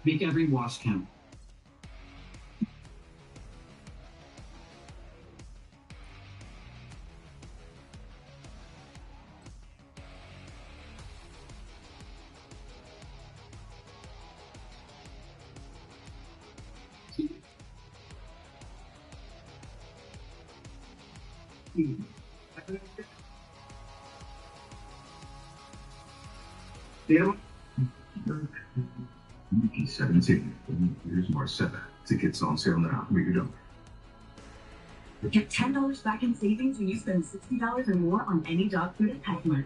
Make every wash count. Mickey 17. Here's Marcella. Tickets on sale now. Read it up. Get $10 back in savings when you spend $60 or more on any dog food at PetSmart.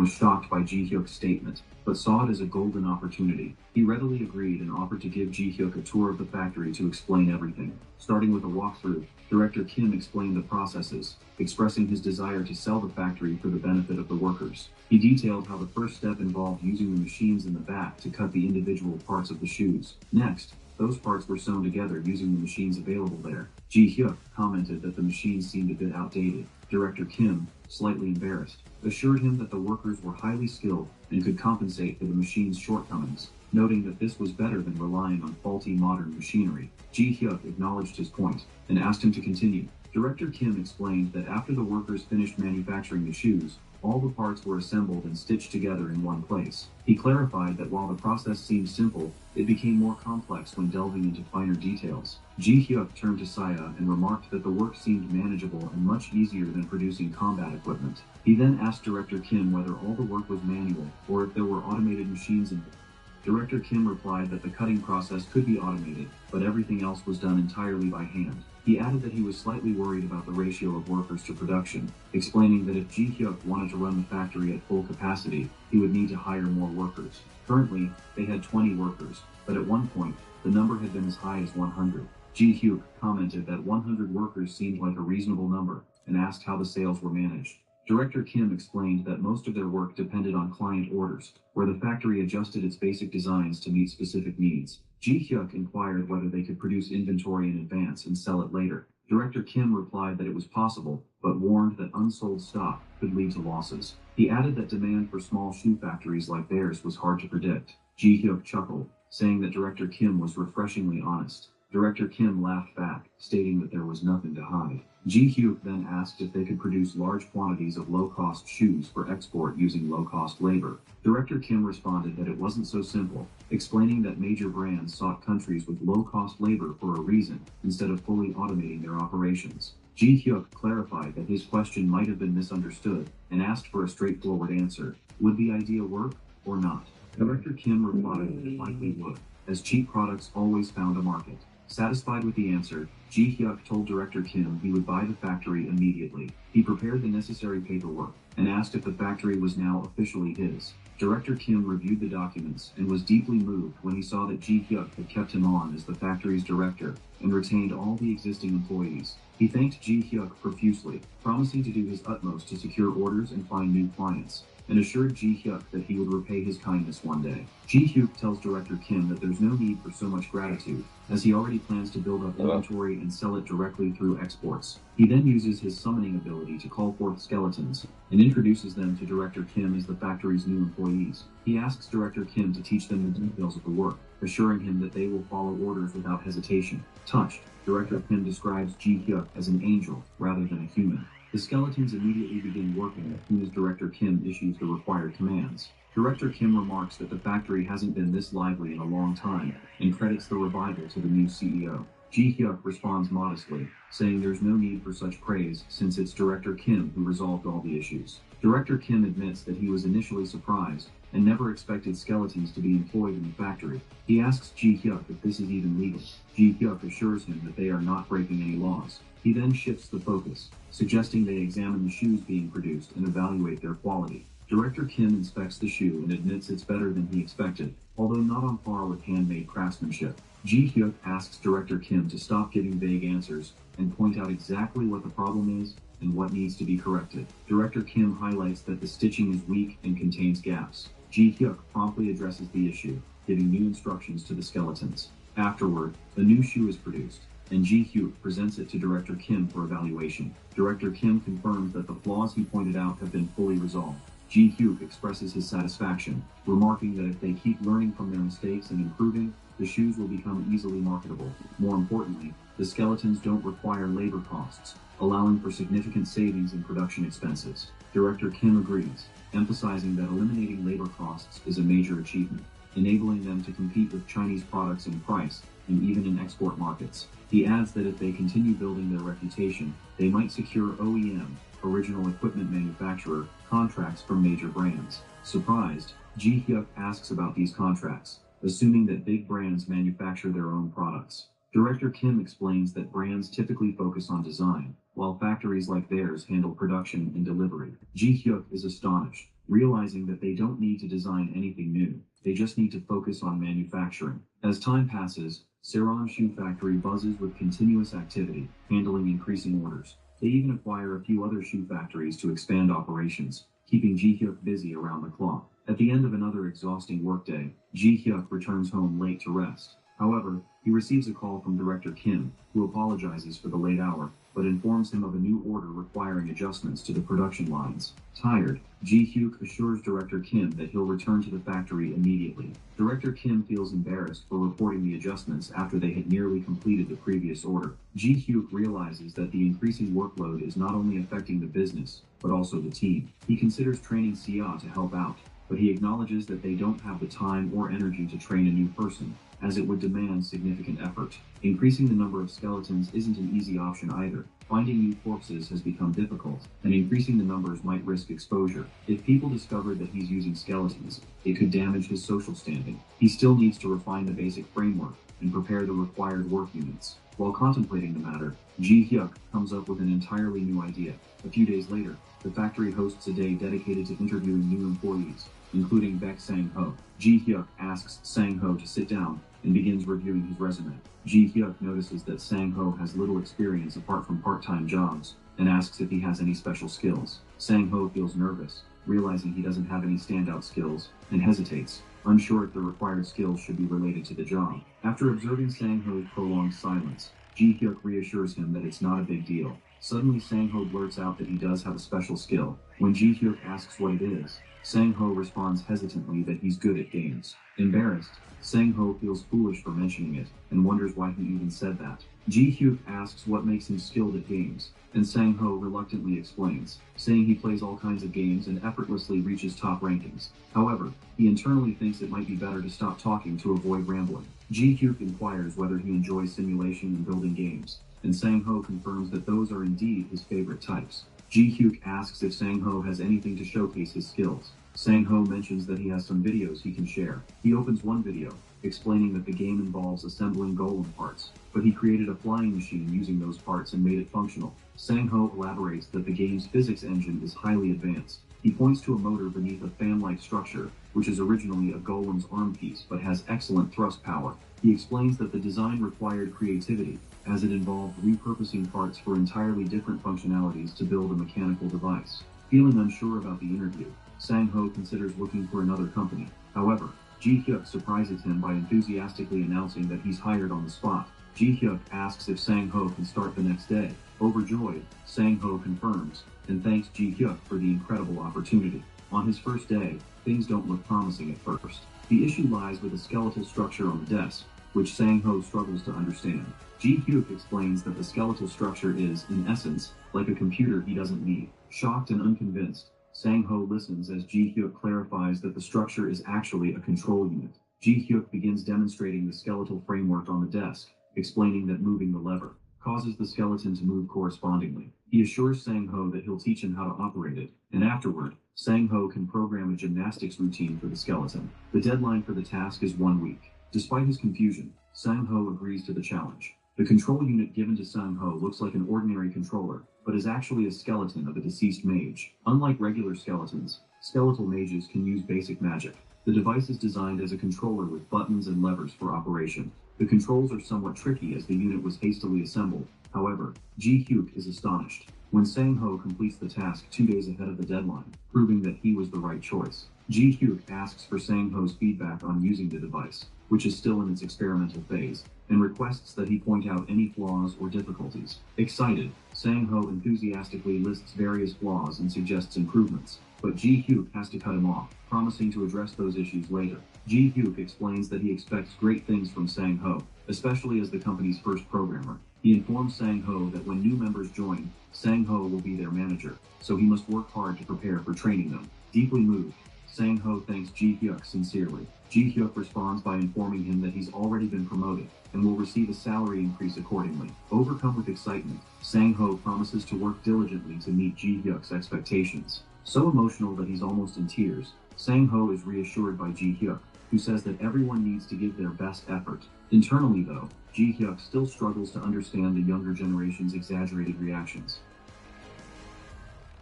was shocked by Ji Hyuk's statement, but saw it as a golden opportunity. He readily agreed and offered to give Ji Hyuk a tour of the factory to explain everything. Starting with a walkthrough, Director Kim explained the processes, expressing his desire to sell the factory for the benefit of the workers. He detailed how the first step involved using the machines in the back to cut the individual parts of the shoes. Next, those parts were sewn together using the machines available there. Ji Hyuk commented that the machines seemed a bit outdated. Director Kim, slightly embarrassed, assured him that the workers were highly skilled and could compensate for the machine's shortcomings, noting that this was better than relying on faulty modern machinery. Ji Hyuk acknowledged his point and asked him to continue. Director Kim explained that after the workers finished manufacturing the shoes, all the parts were assembled and stitched together in one place. He clarified that while the process seemed simple, it became more complex when delving into finer details. Ji Hyuk turned to Saya and remarked that the work seemed manageable and much easier than producing combat equipment. He then asked Director Kim whether all the work was manual or if there were automated machines involved. Director Kim replied that the cutting process could be automated, but everything else was done entirely by hand. He added that he was slightly worried about the ratio of workers to production, explaining that if Ji Hyuk wanted to run the factory at full capacity, he would need to hire more workers. Currently, they had 20 workers, but at one point, the number had been as high as 100. Ji Hyuk commented that 100 workers seemed like a reasonable number and asked how the sales were managed. Director Kim explained that most of their work depended on client orders, where the factory adjusted its basic designs to meet specific needs. Ji Hyuk inquired whether they could produce inventory in advance and sell it later. Director Kim replied that it was possible, but warned that unsold stock could lead to losses. He added that demand for small shoe factories like theirs was hard to predict. Ji Hyuk chuckled, saying that Director Kim was refreshingly honest. Director Kim laughed back, stating that there was nothing to hide. Ji Hyuk then asked if they could produce large quantities of low-cost shoes for export using low-cost labor. Director Kim responded that it wasn't so simple, explaining that major brands sought countries with low-cost labor for a reason, instead of fully automating their operations. Ji Hyuk clarified that his question might have been misunderstood and asked for a straightforward answer. Would the idea work or not? Director Kim replied that it likely would, as cheap products always found a market. Satisfied with the answer, Ji Hyuk told Director Kim he would buy the factory immediately. He prepared the necessary paperwork and asked if the factory was now officially his. Director Kim reviewed the documents and was deeply moved when he saw that Ji Hyuk had kept him on as the factory's director and retained all the existing employees. He thanked Ji Hyuk profusely, promising to do his utmost to secure orders and find new clients, and assured Ji Hyuk that he would repay his kindness one day. Ji Hyuk tells Director Kim that there's no need for so much gratitude, as he already plans to build up inventory and sell it directly through exports. He then uses his summoning ability to call forth skeletons, and introduces them to Director Kim as the factory's new employees. He asks Director Kim to teach them the details of the work, assuring him that they will follow orders without hesitation. Touched, Director Kim describes Ji Hyuk as an angel rather than a human. The skeletons immediately begin working as soon as Director Kim issues the required commands. Director Kim remarks that the factory hasn't been this lively in a long time and credits the revival to the new CEO. Ji Hyuk responds modestly, saying there's no need for such praise since it's Director Kim who resolved all the issues. Director Kim admits that he was initially surprised and never expected skeletons to be employed in the factory. He asks Ji Hyuk if this is even legal. Ji Hyuk assures him that they are not breaking any laws. He then shifts the focus, suggesting they examine the shoes being produced and evaluate their quality. Director Kim inspects the shoe and admits it's better than he expected, although not on par with handmade craftsmanship. Ji Hyuk asks Director Kim to stop giving vague answers and point out exactly what the problem is and what needs to be corrected. Director Kim highlights that the stitching is weak and contains gaps. Ji Hyuk promptly addresses the issue, giving new instructions to the skeletons. Afterward, a new shoe is produced, and Ji Hyuk presents it to Director Kim for evaluation. Director Kim confirms that the flaws he pointed out have been fully resolved. Ji Hyuk expresses his satisfaction, remarking that if they keep learning from their mistakes and improving, the shoes will become easily marketable. More importantly, the skeletons don't require labor costs, allowing for significant savings in production expenses. Director Kim agrees, emphasizing that eliminating labor costs is a major achievement, enabling them to compete with Chinese products in price and even in export markets. He adds that if they continue building their reputation, they might secure OEM, original equipment manufacturer, contracts from major brands. Surprised, Ji Hyuk asks about these contracts, assuming that big brands manufacture their own products. Director Kim explains that brands typically focus on design, while factories like theirs handle production and delivery. Ji Hyuk is astonished, realizing that they don't need to design anything new. They just need to focus on manufacturing. As time passes, Saran Shoe Factory buzzes with continuous activity, handling increasing orders. They even acquire a few other shoe factories to expand operations, keeping Ji Hyuk busy around the clock. At the end of another exhausting workday, Ji Hyuk returns home late to rest. However, he receives a call from Director Kim, who apologizes for the late hour, but informs him of a new order requiring adjustments to the production lines. Tired, Ji Hyuk assures Director Kim that he'll return to the factory immediately. Director Kim feels embarrassed for reporting the adjustments after they had nearly completed the previous order. Ji Hyuk realizes that the increasing workload is not only affecting the business, but also the team. He considers training Sia to help out, but he acknowledges that they don't have the time or energy to train a new person, as it would demand significant effort. Increasing the number of skeletons isn't an easy option either. Finding new corpses has become difficult, and increasing the numbers might risk exposure. If people discovered that he's using skeletons, it could damage his social standing. He still needs to refine the basic framework and prepare the required work units. While contemplating the matter, Ji Hyuk comes up with an entirely new idea. A few days later, the factory hosts a day dedicated to interviewing new employees, including Baek Sang-ho. Ji Hyuk asks Sang-ho to sit down and begins reviewing his resume. Ji Hyuk notices that Sang-ho has little experience apart from part-time jobs and asks if he has any special skills. Sang-ho feels nervous, realizing he doesn't have any standout skills, and hesitates, unsure if the required skills should be related to the job. After observing Sang-ho's prolonged silence, Ji Hyuk reassures him that it's not a big deal. Suddenly, Sang-ho blurts out that he does have a special skill. When Ji Hyuk asks what it is, Sang-ho responds hesitantly that he's good at games. Embarrassed, Sang-ho feels foolish for mentioning it and wonders why he even said that. Ji Hyuk asks what makes him skilled at games, and Sang-ho reluctantly explains, saying he plays all kinds of games and effortlessly reaches top rankings. However, he internally thinks it might be better to stop talking to avoid rambling. Ji Hyuk inquires whether he enjoys simulation and building games, and Sang-ho confirms that those are indeed his favorite types. Ji Hyuk asks if Sang-ho has anything to showcase his skills. Sang-ho mentions that he has some videos he can share. He opens one video, explaining that the game involves assembling golem parts, but he created a flying machine using those parts and made it functional. Sang-ho elaborates that the game's physics engine is highly advanced. He points to a motor beneath a fan-like structure, which is originally a golem's arm piece but has excellent thrust power. He explains that the design required creativity, as it involved repurposing parts for entirely different functionalities to build a mechanical device. Feeling unsure about the interview, Sang-ho considers looking for another company. However, Ji Hyuk surprises him by enthusiastically announcing that he's hired on the spot. Ji Hyuk asks if Sang-ho can start the next day. Overjoyed, Sang-ho confirms and thanks Ji Hyuk for the incredible opportunity. On his first day, things don't look promising at first. The issue lies with a skeletal structure on the desk, which Sang-ho struggles to understand. Ji Hyuk explains that the skeletal structure is, in essence, like a computer he doesn't need. Shocked and unconvinced, Sang-ho listens as Ji Hyuk clarifies that the structure is actually a control unit. Ji Hyuk begins demonstrating the skeletal framework on the desk, explaining that moving the lever causes the skeleton to move correspondingly. He assures Sang-ho that he'll teach him how to operate it, and afterward, Sang-ho can program a gymnastics routine for the skeleton. The deadline for the task is 1 week. Despite his confusion, Sang-ho agrees to the challenge. The control unit given to Sang-ho looks like an ordinary controller, but is actually a skeleton of a deceased mage. Unlike regular skeletons, skeletal mages can use basic magic. The device is designed as a controller with buttons and levers for operation. The controls are somewhat tricky as the unit was hastily assembled. However, Ji-hyuk is astonished when Sang-ho completes the task 2 days ahead of the deadline, proving that he was the right choice. Ji-hyuk asks for Sang-ho's feedback on using the device, which is still in its experimental phase, and requests that he point out any flaws or difficulties. Excited, Sang-ho enthusiastically lists various flaws and suggests improvements, but Ji-hyuk has to cut him off, promising to address those issues later. Ji-hyuk explains that he expects great things from Sang-ho, especially as the company's first programmer. He informs Sang-ho that when new members join, Sang-ho will be their manager, so he must work hard to prepare for training them. Deeply moved, Sang-ho thanks Ji-hyuk sincerely. Ji-hyuk responds by informing him that he's already been promoted and will receive a salary increase accordingly. Overcome with excitement, Sang-ho promises to work diligently to meet Ji-hyuk's expectations. So emotional that he's almost in tears, Sang-ho is reassured by Ji-hyuk, who says that everyone needs to give their best effort. Internally, though, Ji-hyuk still struggles to understand the younger generation's exaggerated reactions.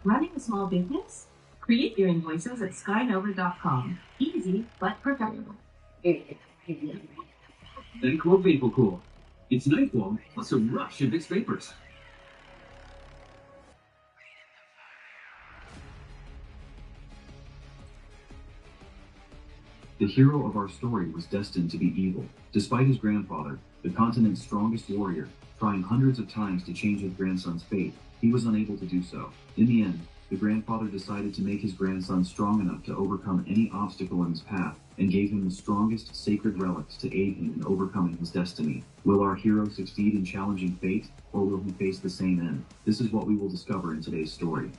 Running a small business? Create your invoices at skynova.com. Easy, but professional. Then cool people cool. It's Nightfall, plus a rush of mixed vapors. The hero of our story was destined to be evil. Despite his grandfather, the continent's strongest warrior, trying hundreds of times to change his grandson's fate, he was unable to do so. In the end, the grandfather decided to make his grandson strong enough to overcome any obstacle in his path, and gave him the strongest sacred relics to aid him in overcoming his destiny. Will our hero succeed in challenging fate, or will he face the same end? This is what we will discover in today's story.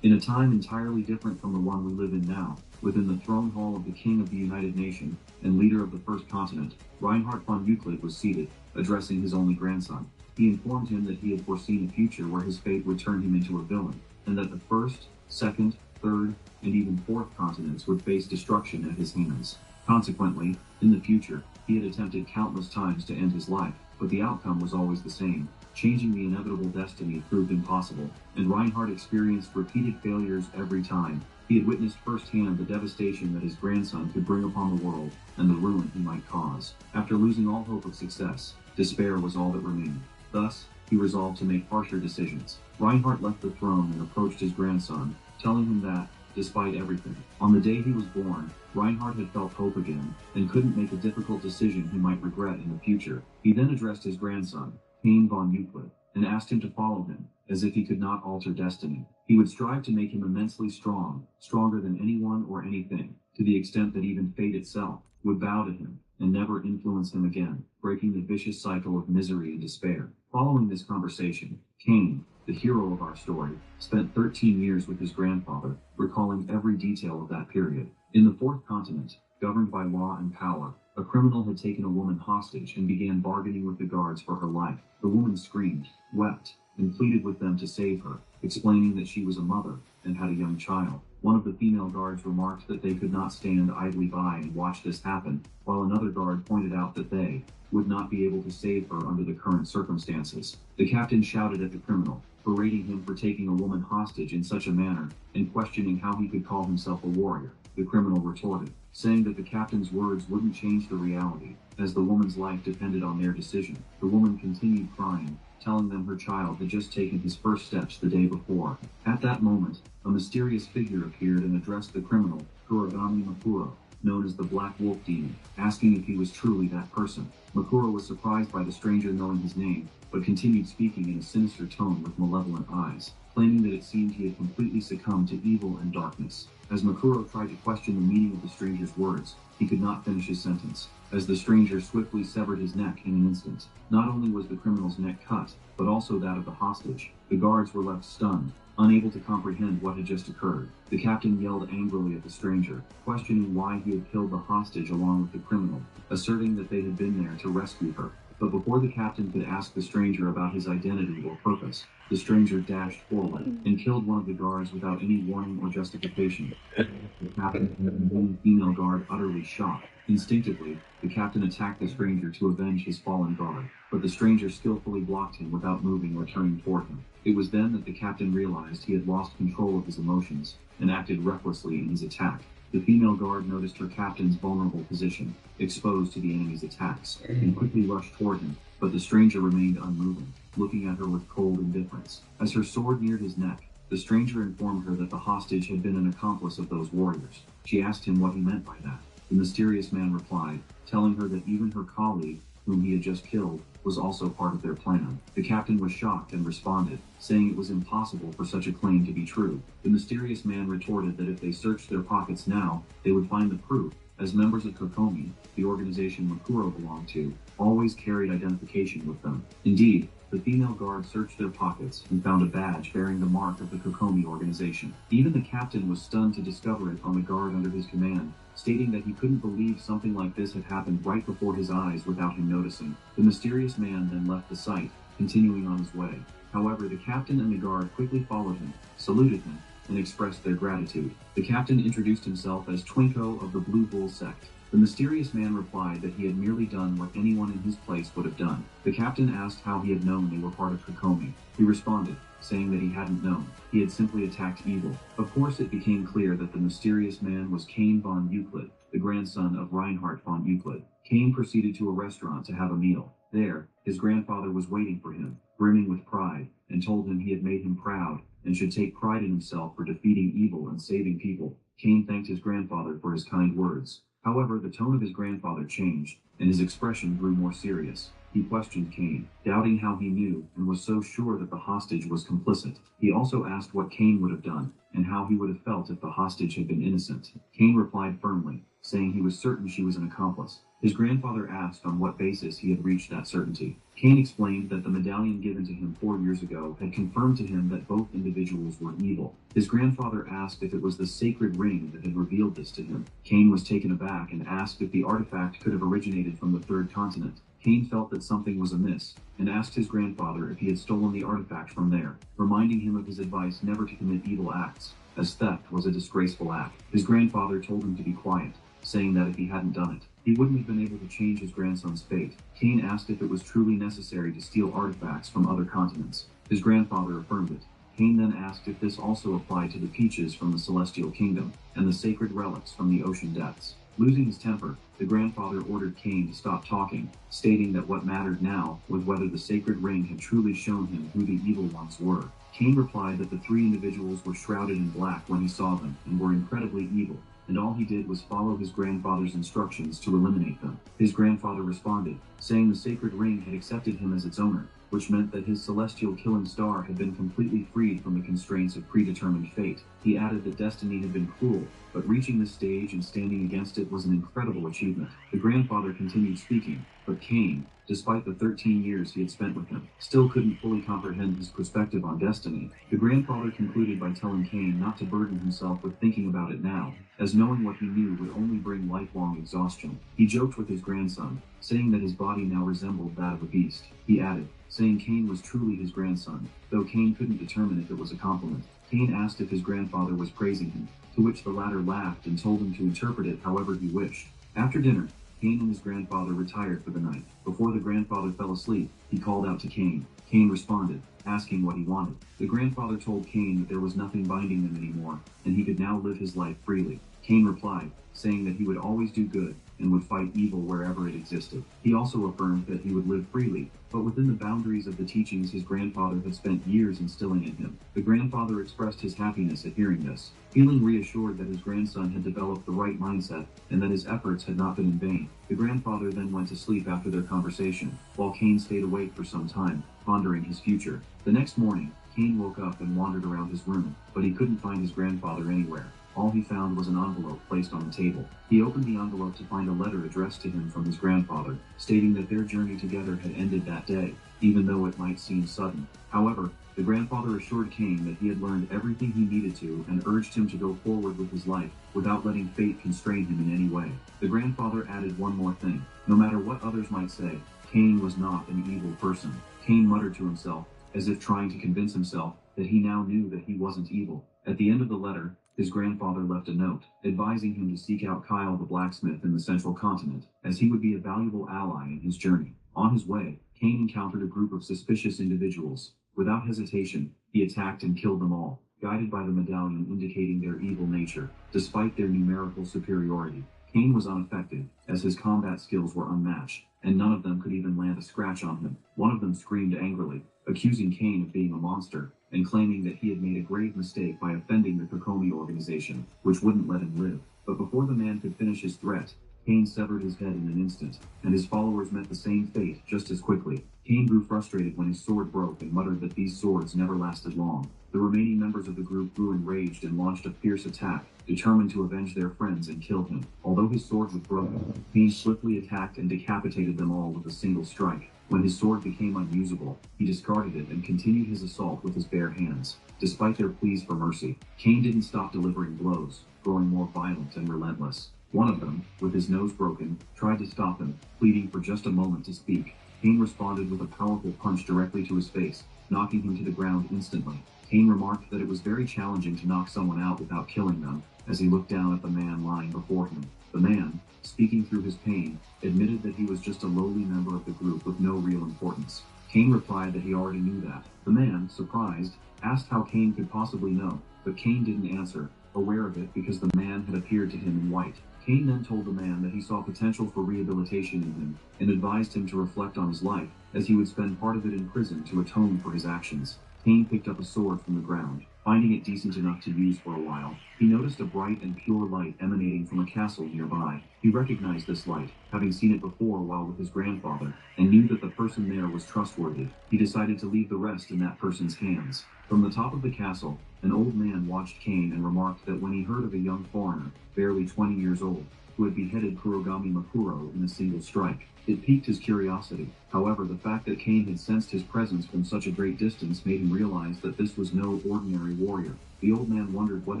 In a time entirely different from the one we live in now, within the throne hall of the King of the United Nation and leader of the First Continent, Reinhard von Euclid was seated, addressing his only grandson. He informed him that he had foreseen a future where his fate would turn him into a villain, and that the first, second, third, and even fourth continents would face destruction at his hands. Consequently, in the future, he had attempted countless times to end his life, but the outcome was always the same. Changing the inevitable destiny proved impossible, and Reinhard experienced repeated failures every time. He had witnessed firsthand the devastation that his grandson could bring upon the world and the ruin he might cause. After losing all hope of success, despair was all that remained. Thus, he resolved to make harsher decisions. Reinhard left the throne and approached his grandson, telling him that, despite everything, on the day he was born, Reinhard had felt hope again and couldn't make a difficult decision he might regret in the future. He then addressed his grandson, Cain von Euclid, and asked him to follow him, as if he could not alter destiny. He would strive to make him immensely strong, stronger than anyone or anything, to the extent that even fate itself would bow to him and never influence him again, breaking the vicious cycle of misery and despair. Following this conversation, Cain, the hero of our story, spent 13 years with his grandfather, recalling every detail of that period. In the Fourth Continent, governed by law and power, a criminal had taken a woman hostage and began bargaining with the guards for her life. The woman screamed, wept, and pleaded with them to save her, explaining that she was a mother and had a young child. One of the female guards remarked that they could not stand idly by and watch this happen, while another guard pointed out that they would not be able to save her under the current circumstances. The captain shouted at the criminal, berating him for taking a woman hostage in such a manner and questioning how he could call himself a warrior. The criminal retorted, saying that the captain's words wouldn't change the reality, as the woman's life depended on their decision. The woman continued crying, telling them her child had just taken his first steps the day before. At that moment, a mysterious figure appeared and addressed the criminal, Kurogami Makuro, known as the Black Wolf Demon, asking if he was truly that person. Makuro was surprised by the stranger knowing his name, but continued speaking in a sinister tone with malevolent eyes, claiming that it seemed he had completely succumbed to evil and darkness. As Makuro tried to question the meaning of the stranger's words, he could not finish his sentence, as the stranger swiftly severed his neck in an instant. Not only was the criminal's neck cut, but also that of the hostage. The guards were left stunned, unable to comprehend what had just occurred. The captain yelled angrily at the stranger, questioning why he had killed the hostage along with the criminal, asserting that they had been there to rescue her. But before the captain could ask the stranger about his identity or purpose, the stranger dashed forward and killed one of the guards without any warning or justification. The captain and the young female guard utterly shocked. Instinctively, the captain attacked the stranger to avenge his fallen guard, but the stranger skillfully blocked him without moving or turning toward him. It was then that the captain realized he had lost control of his emotions and acted recklessly in his attack. The female guard noticed her captain's vulnerable position, exposed to the enemy's attacks, and quickly rushed toward him, but the stranger remained unmoving, looking at her with cold indifference. As her sword neared his neck, the stranger informed her that the hostage had been an accomplice of those warriors. She asked him what he meant by that. The mysterious man replied, telling her that even her colleague, whom he had just killed, was also part of their plan. The captain was shocked and responded, saying it was impossible for such a claim to be true. The mysterious man retorted that if they searched their pockets now, they would find the proof, as members of Kokomi, the organization Makuro belonged to, always carried identification with them. Indeed, the female guard searched their pockets and found a badge bearing the mark of the Kokomi organization. Even the captain was stunned to discover it on the guard under his command, stating that he couldn't believe something like this had happened right before his eyes without him noticing. The mysterious man then left the site, continuing on his way. However, the captain and the guard quickly followed him, saluted him, and expressed their gratitude. The captain introduced himself as Twinko of the Blue Bull sect. The mysterious man replied that he had merely done what anyone in his place would have done. The captain asked how he had known they were part of Kokomi. He responded, saying that he hadn't known. He had simply attacked evil. Of course, it became clear that the mysterious man was Cain von Euclid, the grandson of Reinhard von Euclid. Cain proceeded to a restaurant to have a meal. There, his grandfather was waiting for him, brimming with pride, and told him he had made him proud and should take pride in himself for defeating evil and saving people. Cain thanked his grandfather for his kind words. However, the tone of his grandfather changed, and his expression grew more serious. He questioned Cain, doubting how he knew, and was so sure that the hostage was complicit. He also asked what Cain would have done, and how he would have felt if the hostage had been innocent. Cain replied firmly, saying he was certain she was an accomplice. His grandfather asked on what basis he had reached that certainty. Cain explained that the medallion given to him 4 years ago had confirmed to him that both individuals were evil. His grandfather asked if it was the sacred ring that had revealed this to him. Cain was taken aback and asked if the artifact could have originated from the third continent. Cain felt that something was amiss, and asked his grandfather if he had stolen the artifact from there, reminding him of his advice never to commit evil acts, as theft was a disgraceful act. His grandfather told him to be quiet, saying that if he hadn't done it, he wouldn't have been able to change his grandson's fate. Cain asked if it was truly necessary to steal artifacts from other continents. His grandfather affirmed it. Cain then asked if this also applied to the peaches from the Celestial Kingdom, and the sacred relics from the ocean depths. Losing his temper, the grandfather ordered Cain to stop talking, stating that what mattered now was whether the sacred ring had truly shown him who the evil ones were. Cain replied that the three individuals were shrouded in black when he saw them, and were incredibly evil, and all he did was follow his grandfather's instructions to eliminate them. His grandfather responded, saying the sacred ring had accepted him as its owner, which meant that his celestial killing star had been completely freed from the constraints of predetermined fate. He added that destiny had been cruel, but reaching this stage and standing against it was an incredible achievement. The grandfather continued speaking, but Cain, despite the 13 years he had spent with him, still couldn't fully comprehend his perspective on destiny. The grandfather concluded by telling Cain not to burden himself with thinking about it now, as knowing what he knew would only bring lifelong exhaustion. He joked with his grandson, saying that his body now resembled that of a beast. He added, saying Cain was truly his grandson, though Cain couldn't determine if it was a compliment. Cain asked if his grandfather was praising him, to which the latter laughed and told him to interpret it however he wished. After dinner, Cain and his grandfather retired for the night. Before the grandfather fell asleep, he called out to Cain. Cain responded, asking what he wanted. The grandfather told Cain that there was nothing binding them anymore, and he could now live his life freely. Cain replied, saying that he would always do good and would fight evil wherever it existed. He also affirmed that he would live freely, but within the boundaries of the teachings his grandfather had spent years instilling in him. The grandfather expressed his happiness at hearing this, feeling reassured that his grandson had developed the right mindset and that his efforts had not been in vain. The grandfather then went to sleep after their conversation, while Cain stayed awake for some time, pondering his future. The next morning, Cain woke up and wandered around his room, but he couldn't find his grandfather anywhere. All he found was an envelope placed on the table. He opened the envelope to find a letter addressed to him from his grandfather, stating that their journey together had ended that day, even though it might seem sudden. However, the grandfather assured Cain that he had learned everything he needed to and urged him to go forward with his life without letting fate constrain him in any way. The grandfather added one more thing. No matter what others might say, Cain was not an evil person. Cain muttered to himself, as if trying to convince himself that he now knew that he wasn't evil. At the end of the letter, his grandfather left a note, advising him to seek out Kyle the blacksmith in the central continent, as he would be a valuable ally in his journey. On his way, Cain encountered a group of suspicious individuals. Without hesitation, he attacked and killed them all, guided by the medallion indicating their evil nature. Despite their numerical superiority, Cain was unaffected, as his combat skills were unmatched, and none of them could even land a scratch on him. One of them screamed angrily, accusing Cain of being a monster, and claiming that he had made a grave mistake by offending the Kokomi organization, which wouldn't let him live. But before the man could finish his threat, Cain severed his head in an instant, and his followers met the same fate just as quickly. Cain grew frustrated when his sword broke and muttered that these swords never lasted long. The remaining members of the group grew enraged and launched a fierce attack, determined to avenge their friends and kill him. Although his sword was broken, Cain swiftly attacked and decapitated them all with a single strike. When his sword became unusable, he discarded it and continued his assault with his bare hands. Despite their pleas for mercy, Cain didn't stop delivering blows, growing more violent and relentless. One of them, with his nose broken, tried to stop him, pleading for just a moment to speak. Cain responded with a powerful punch directly to his face, knocking him to the ground instantly. Cain remarked that it was very challenging to knock someone out without killing them, as he looked down at the man lying before him. The man, speaking through his pain, admitted that he was just a lowly member of the group with no real importance. Cain replied that he already knew that. The man, surprised, asked how Cain could possibly know, but Cain didn't answer, aware of it because the man had appeared to him in white. Cain then told the man that he saw potential for rehabilitation in him, and advised him to reflect on his life, as he would spend part of it in prison to atone for his actions. Cain picked up a sword from the ground. Finding it decent enough to use for a while, he noticed a bright and pure light emanating from a castle nearby. He recognized this light, having seen it before while with his grandfather, and knew that the person there was trustworthy. He decided to leave the rest in that person's hands. From the top of the castle, an old man watched Cain and remarked that when he heard of a young foreigner, barely 20 years old, who had beheaded Kurogami Makuro in a single strike, it piqued his curiosity. However, the fact that Cain had sensed his presence from such a great distance made him realize that this was no ordinary warrior. The old man wondered what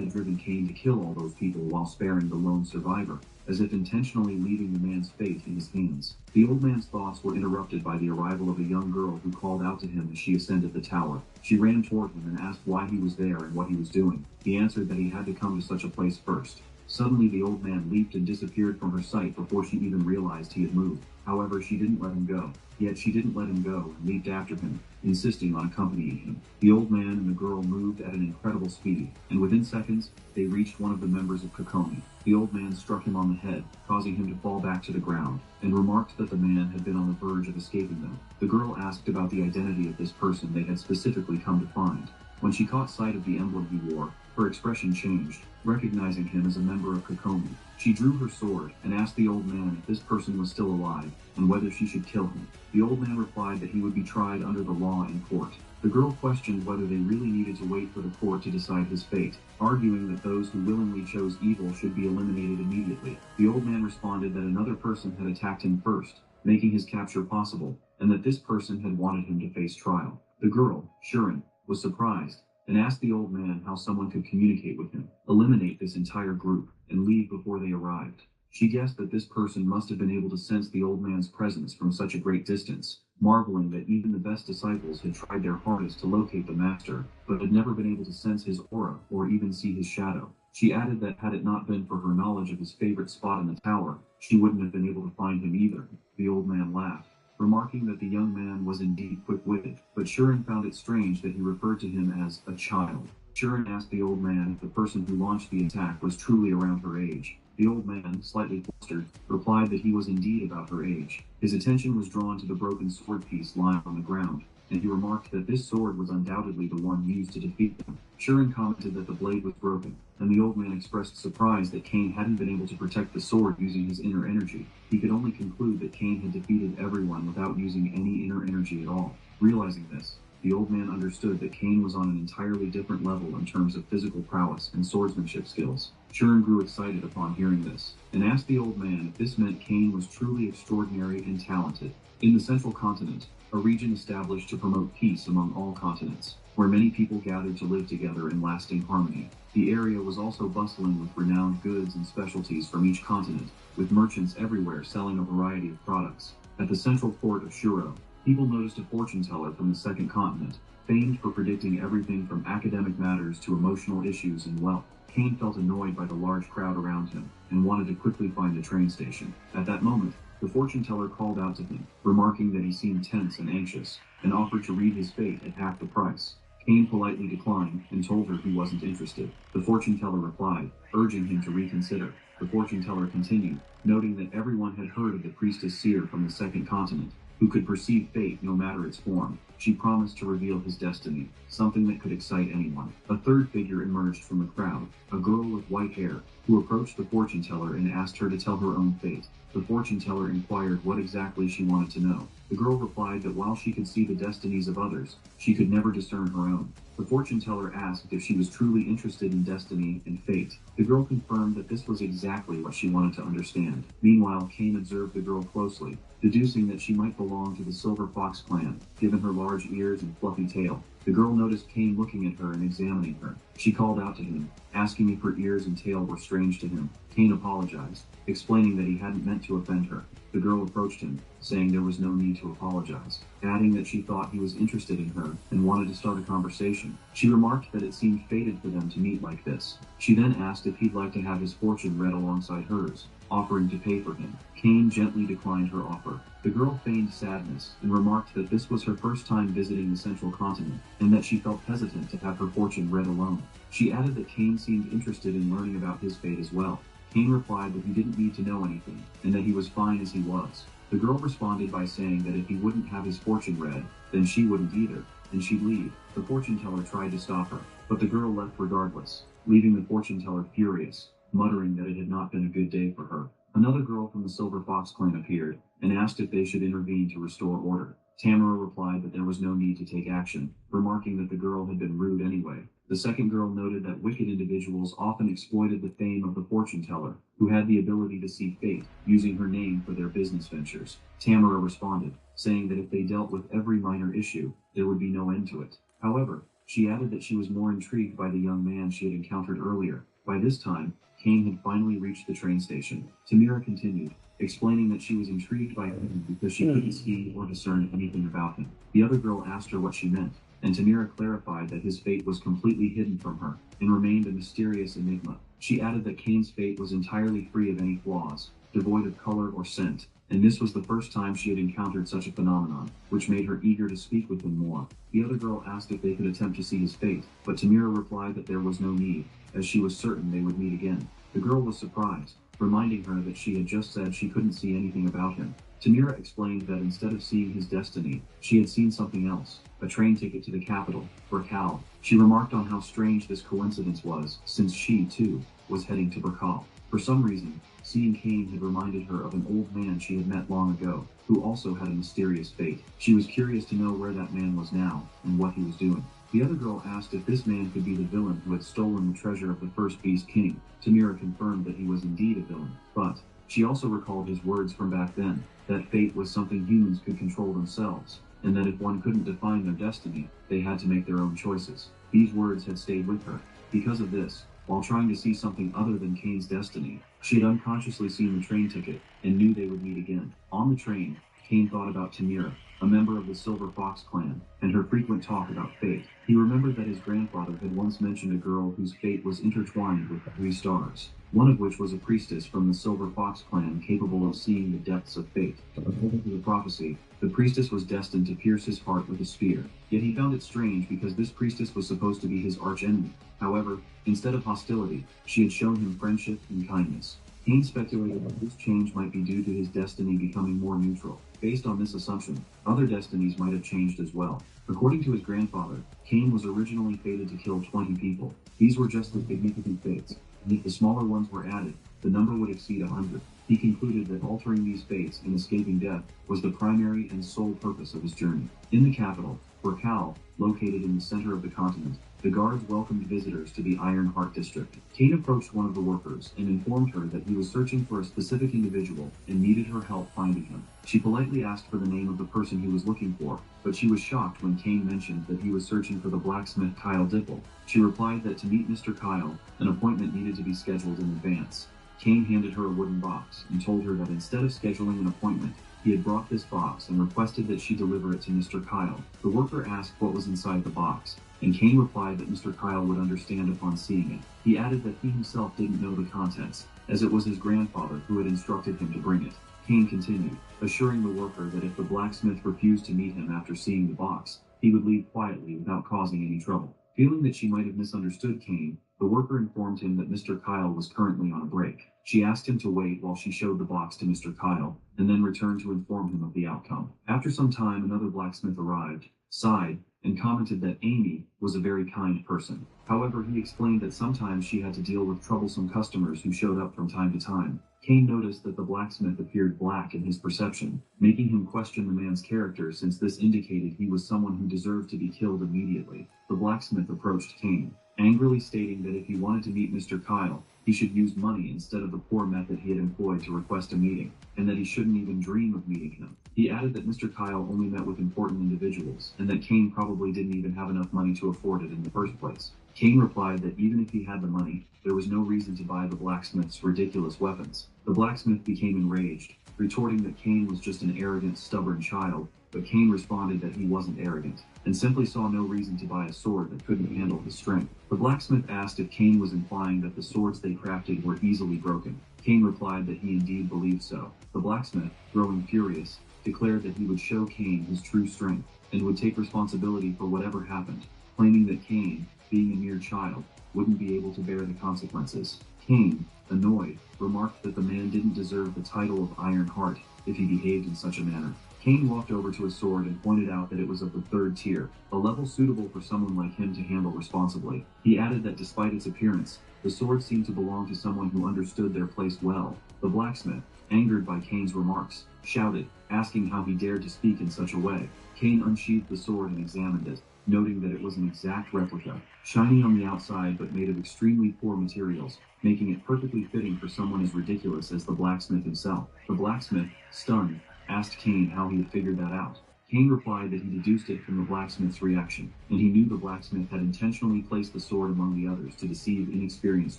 had driven Cain to kill all those people while sparing the lone survivor, as if intentionally leaving the man's fate in his hands. The old man's thoughts were interrupted by the arrival of a young girl who called out to him as she ascended the tower. She ran toward him and asked why he was there and what he was doing. He answered that he had to come to such a place first. Suddenly the old man leaped and disappeared from her sight before she even realized he had moved. However, she didn't let him go. Yet she didn't let him go and leaped after him, insisting on accompanying him. The old man and the girl moved at an incredible speed, and within seconds, they reached one of the members of Kokomi. The old man struck him on the head, causing him to fall back to the ground, and remarked that the man had been on the verge of escaping them. The girl asked about the identity of this person they had specifically come to find. When she caught sight of the emblem he wore, her expression changed, recognizing him as a member of Kokomi. She drew her sword and asked the old man if this person was still alive and whether she should kill him. The old man replied that he would be tried under the law in court. The girl questioned whether they really needed to wait for the court to decide his fate, arguing that those who willingly chose evil should be eliminated immediately. The old man responded that another person had attacked him first, making his capture possible, and that this person had wanted him to face trial. The girl, Shurin, was surprised and asked the old man how someone could communicate with him, eliminate this entire group, and leave before they arrived. She guessed that this person must have been able to sense the old man's presence from such a great distance, marveling that even the best disciples had tried their hardest to locate the master, but had never been able to sense his aura or even see his shadow. She added that had it not been for her knowledge of his favorite spot in the tower, she wouldn't have been able to find him either. The old man laughed, remarking that the young man was indeed quick-witted, but Shurin found it strange that he referred to him as a child. Shurin asked the old man if the person who launched the attack was truly around her age. The old man, slightly flustered, replied that he was indeed about her age. His attention was drawn to the broken sword piece lying on the ground, and he remarked that this sword was undoubtedly the one used to defeat them. Shurin commented that the blade was broken, and the old man expressed surprise that Cain hadn't been able to protect the sword using his inner energy. He could only conclude that Cain had defeated everyone without using any inner energy at all. Realizing this, the old man understood that Cain was on an entirely different level in terms of physical prowess and swordsmanship skills. Churn grew excited upon hearing this, and asked the old man if this meant Cain was truly extraordinary and talented. In the central continent, a region established to promote peace among all continents, where many people gathered to live together in lasting harmony. The area was also bustling with renowned goods and specialties from each continent, with merchants everywhere selling a variety of products. At the central port of Shuro, people noticed a fortune teller from the second continent, famed for predicting everything from academic matters to emotional issues and wealth. Cain felt annoyed by the large crowd around him and wanted to quickly find the train station. At that moment, the fortune teller called out to him, remarking that he seemed tense and anxious, and offered to read his fate at half the price. Cain politely declined and told her he wasn't interested. The fortune teller replied, urging him to reconsider. The fortune teller continued, noting that everyone had heard of the priestess seer from the second continent, who could perceive fate no matter its form. She promised to reveal his destiny, something that could excite anyone. A third figure emerged from the crowd, a girl with white hair, who approached the fortune teller and asked her to tell her own fate. The fortune teller inquired what exactly she wanted to know. The girl replied that while she could see the destinies of others, she could never discern her own. The fortune teller asked if she was truly interested in destiny and fate. The girl confirmed that this was exactly what she wanted to understand. Meanwhile, Cain observed the girl closely, deducing that she might belong to the Silver Fox clan, given her large ears and fluffy tail. The girl noticed Cain looking at her and examining her. She called out to him, asking if her ears and tail were strange to him. Cain apologized, explaining that he hadn't meant to offend her. The girl approached him, saying there was no need to apologize, adding that she thought he was interested in her and wanted to start a conversation. She remarked that it seemed fated for them to meet like this. She then asked if he'd like to have his fortune read alongside hers, offering to pay for him. Cain gently declined her offer. The girl feigned sadness and remarked that this was her first time visiting the central continent, and that she felt hesitant to have her fortune read alone. She added that Cain seemed interested in learning about his fate as well. Cain replied that he didn't need to know anything, and that he was fine as he was. The girl responded by saying that if he wouldn't have his fortune read, then she wouldn't either, and she'd leave. The fortune teller tried to stop her, but the girl left regardless, leaving the fortune teller furious, muttering that it had not been a good day for her. Another girl from the Silver Fox clan appeared, and asked if they should intervene to restore order. Tamara replied that there was no need to take action, remarking that the girl had been rude anyway. The second girl noted that wicked individuals often exploited the fame of the fortune teller, who had the ability to see fate, using her name for their business ventures. Tamara responded, saying that if they dealt with every minor issue, there would be no end to it. However, she added that she was more intrigued by the young man she had encountered earlier. By this time, Cain had finally reached the train station. Tamira continued, explaining that she was intrigued by him because she couldn't see or discern anything about him. The other girl asked her what she meant, and Tamira clarified that his fate was completely hidden from her and remained a mysterious enigma. She added that Cain's fate was entirely free of any flaws, devoid of color or scent, and this was the first time she had encountered such a phenomenon, which made her eager to speak with him more. The other girl asked if they could attempt to see his fate, but Tamira replied that there was no need, as she was certain they would meet again. The girl was surprised, reminding her that she had just said she couldn't see anything about him. Tamira explained that instead of seeing his destiny, she had seen something else, a train ticket to the capital, Burkal. She remarked on how strange this coincidence was, since she, too, was heading to Burkal. For some reason, seeing Cain had reminded her of an old man she had met long ago, who also had a mysterious fate. She was curious to know where that man was now, and what he was doing. The other girl asked if this man could be the villain who had stolen the treasure of the first Beast King. Tamira confirmed that he was indeed a villain, but she also recalled his words from back then, that fate was something humans could control themselves, and that if one couldn't define their destiny, they had to make their own choices. These words had stayed with her. Because of this, while trying to see something other than Cain's destiny, she had unconsciously seen the train ticket and knew they would meet again. On the train, Cain thought about Tamira, a member of the Silver Fox clan, and her frequent talk about fate. He remembered that his grandfather had once mentioned a girl whose fate was intertwined with 3 stars, one of which was a priestess from the Silver Fox clan capable of seeing the depths of fate. According to the prophecy, the priestess was destined to pierce his heart with a spear. Yet he found it strange because this priestess was supposed to be his archenemy. However, instead of hostility, she had shown him friendship and kindness. Cain speculated that this change might be due to his destiny becoming more neutral. Based on this assumption, other destinies might have changed as well. According to his grandfather, Cain was originally fated to kill 20 people. These were just the significant fates, and if the smaller ones were added, the number would exceed 100. He concluded that altering these fates and escaping death was the primary and sole purpose of his journey. In the capital, Burkal, located in the center of the continent, The guards welcomed visitors to the Iron Heart district. Kane approached one of the workers and informed her that he was searching for a specific individual and needed her help finding him. She politely asked for the name of the person he was looking for, but she was shocked when Kane mentioned that he was searching for the blacksmith Kyle Dipple. She replied that to meet Mr. Kyle, an appointment needed to be scheduled in advance. Kane handed her a wooden box and told her that instead of scheduling an appointment, he had brought this box and requested that she deliver it to Mr. Kyle. The worker asked what was inside the box, and Kane replied that Mr. Kyle would understand upon seeing it. He added that he himself didn't know the contents, as it was his grandfather who had instructed him to bring it. Kane continued, assuring the worker that if the blacksmith refused to meet him after seeing the box, he would leave quietly without causing any trouble. Feeling that she might have misunderstood Kane, the worker informed him that Mr. Kyle was currently on a break. She asked him to wait while she showed the box to Mr. Kyle, and then returned to inform him of the outcome. After some time, another blacksmith arrived, sighed, and commented that Amy was a very kind person. However, he explained that sometimes she had to deal with troublesome customers who showed up from time to time. Kane noticed that the blacksmith appeared black in his perception, making him question the man's character since this indicated he was someone who deserved to be killed immediately. The blacksmith approached Kane, angrily stating that if he wanted to meet Mr. Kyle, he should use money instead of the poor method he had employed to request a meeting, and that he shouldn't even dream of meeting him. He added that Mr. Kyle only met with important individuals, and that Kane probably didn't even have enough money to afford it in the first place. Kane replied that even if he had the money, there was no reason to buy the blacksmith's ridiculous weapons. The blacksmith became enraged, retorting that Kane was just an arrogant, stubborn child, but Kane responded that he wasn't arrogant, and simply saw no reason to buy a sword that couldn't handle his strength. The blacksmith asked if Kane was implying that the swords they crafted were easily broken. Kane replied that he indeed believed so. The blacksmith, growing furious, declared that he would show Kane his true strength, and would take responsibility for whatever happened, claiming that Kane, being a mere child, wouldn't be able to bear the consequences. Kane, annoyed, remarked that the man didn't deserve the title of Iron Heart if he behaved in such a manner. Kane walked over to a sword and pointed out that it was of the 3rd tier, a level suitable for someone like him to handle responsibly. He added that despite its appearance, the sword seemed to belong to someone who understood their place well. The blacksmith, angered by Kane's remarks, shouted, asking how he dared to speak in such a way. Kane unsheathed the sword and examined it, noting that it was an exact replica, shiny on the outside but made of extremely poor materials, making it perfectly fitting for someone as ridiculous as the blacksmith himself. The blacksmith, stunned, asked Kane how he had figured that out. Kane replied that he deduced it from the blacksmith's reaction, and he knew the blacksmith had intentionally placed the sword among the others to deceive inexperienced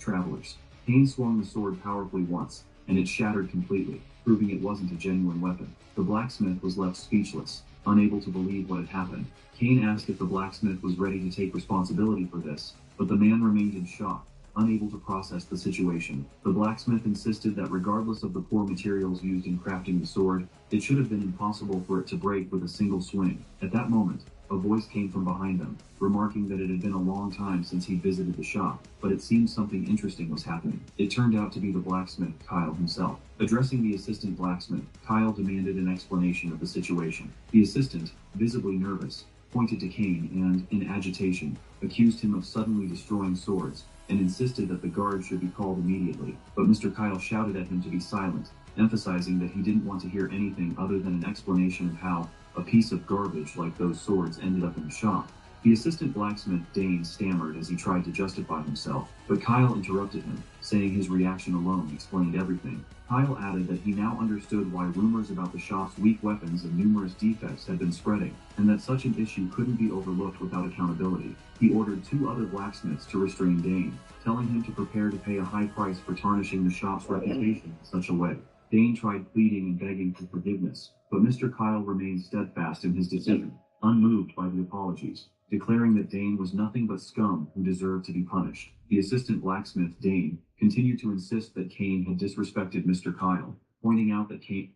travelers. Kane swung the sword powerfully once, and it shattered completely, proving it wasn't a genuine weapon. The blacksmith was left speechless, unable to believe what had happened. Kane asked if the blacksmith was ready to take responsibility for this, but the man remained in shock, unable to process the situation. The blacksmith insisted that regardless of the poor materials used in crafting the sword, it should have been impossible for it to break with a single swing. At that moment, a voice came from behind them, remarking that it had been a long time since he visited the shop, but it seemed something interesting was happening. It turned out to be the blacksmith, Kyle himself. Addressing the assistant blacksmith, Kyle demanded an explanation of the situation. The assistant, visibly nervous, pointed to Kane and, in agitation, accused him of suddenly destroying swords, and insisted that the guard should be called immediately. But Mr. Kyle shouted at him to be silent, emphasizing that he didn't want to hear anything other than an explanation of how a piece of garbage like those swords ended up in the shop. The assistant blacksmith, Dane, stammered as he tried to justify himself, but Kyle interrupted him, saying his reaction alone explained everything. Kyle added that he now understood why rumors about the shop's weak weapons and numerous defects had been spreading, and that such an issue couldn't be overlooked without accountability. He ordered 2 other blacksmiths to restrain Dane, telling him to prepare to pay a high price for tarnishing the shop's reputation in such a way. Dane tried pleading and begging for forgiveness, but Mr. Kyle remained steadfast in his decision, unmoved by the apologies, declaring that Dane was nothing but scum who deserved to be punished. The assistant blacksmith, Dane, continued to insist that Kane had disrespected Mr. Kyle, pointing out that Kane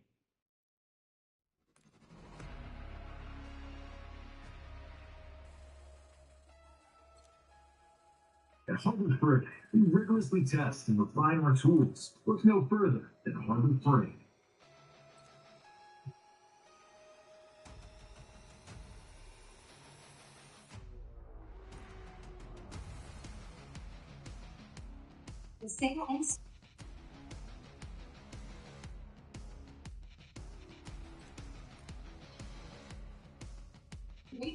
At Harbor, we rigorously test and refine our tools. Look no further than Harbor Parade. The single and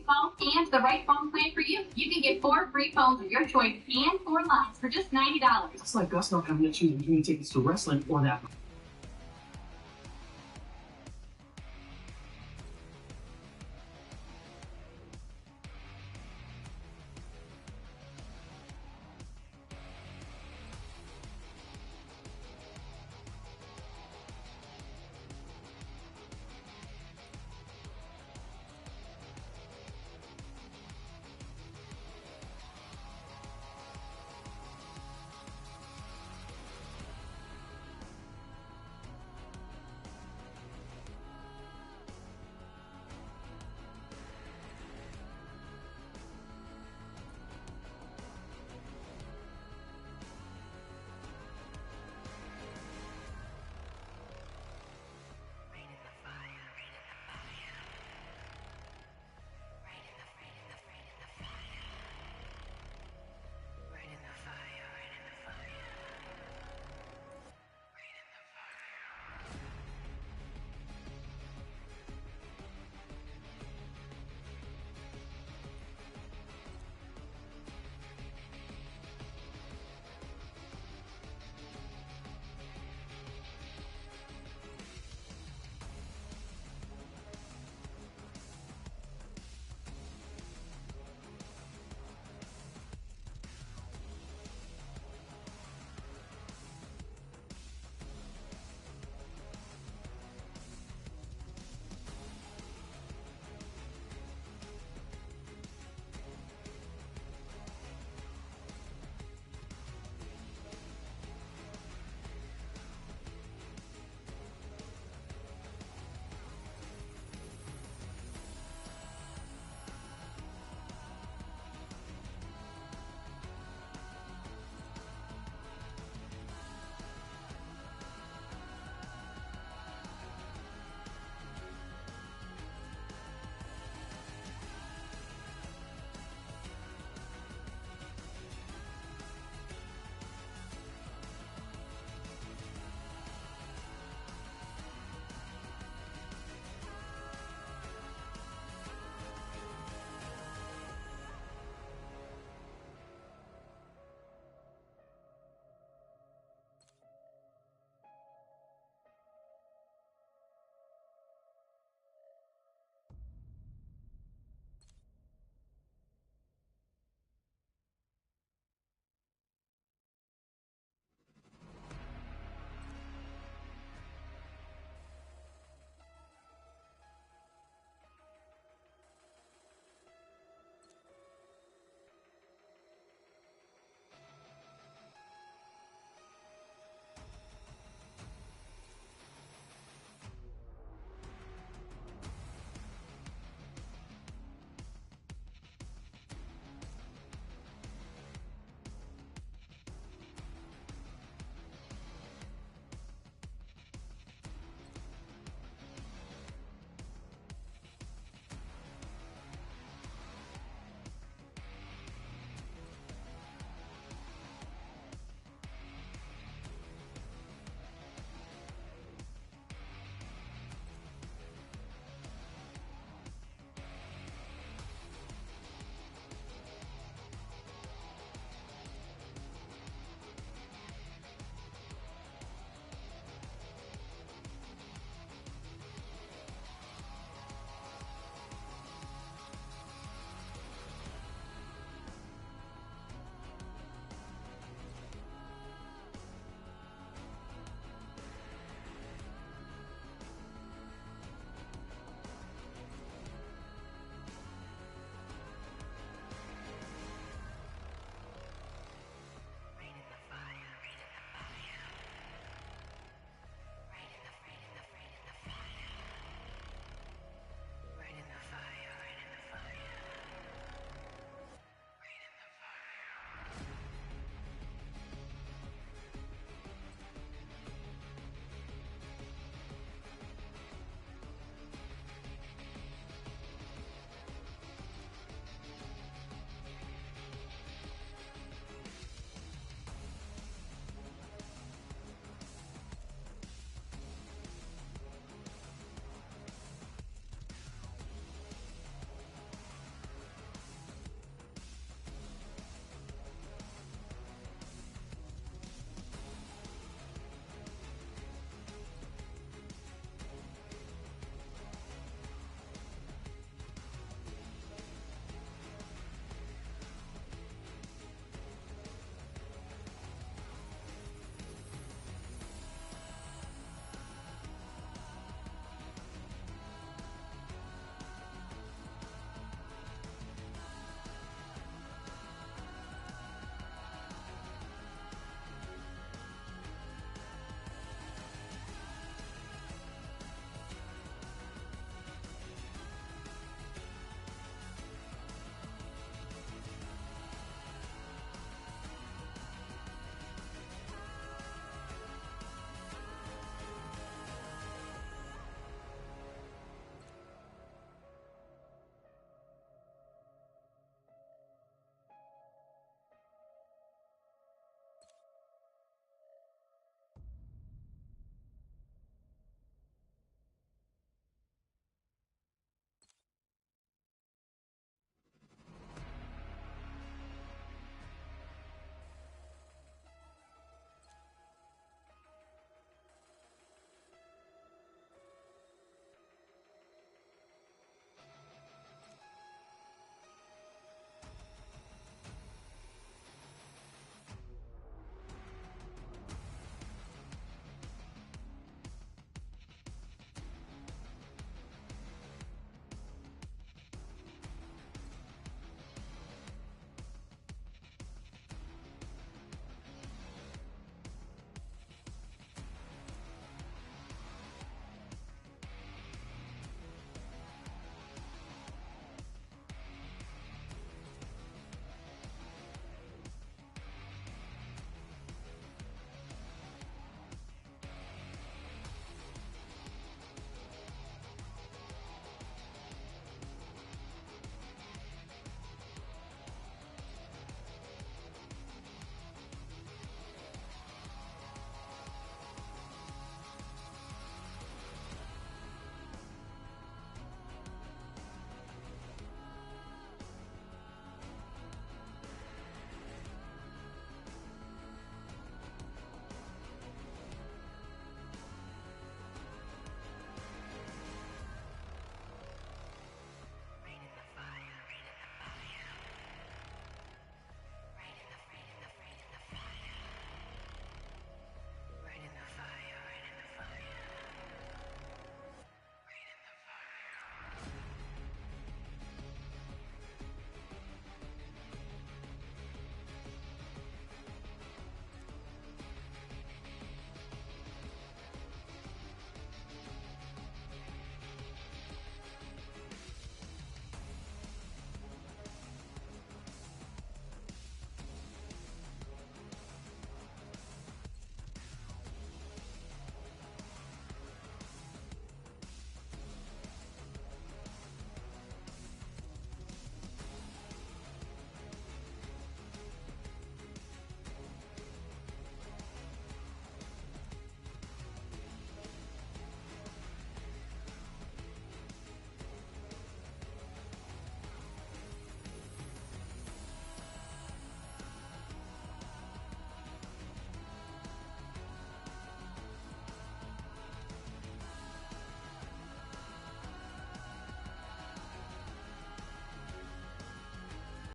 phone and the right phone plan for you. You can get 4 free phones of your choice and 4 lines for just $90. It's like us not having to choose between tickets to wrestling or that.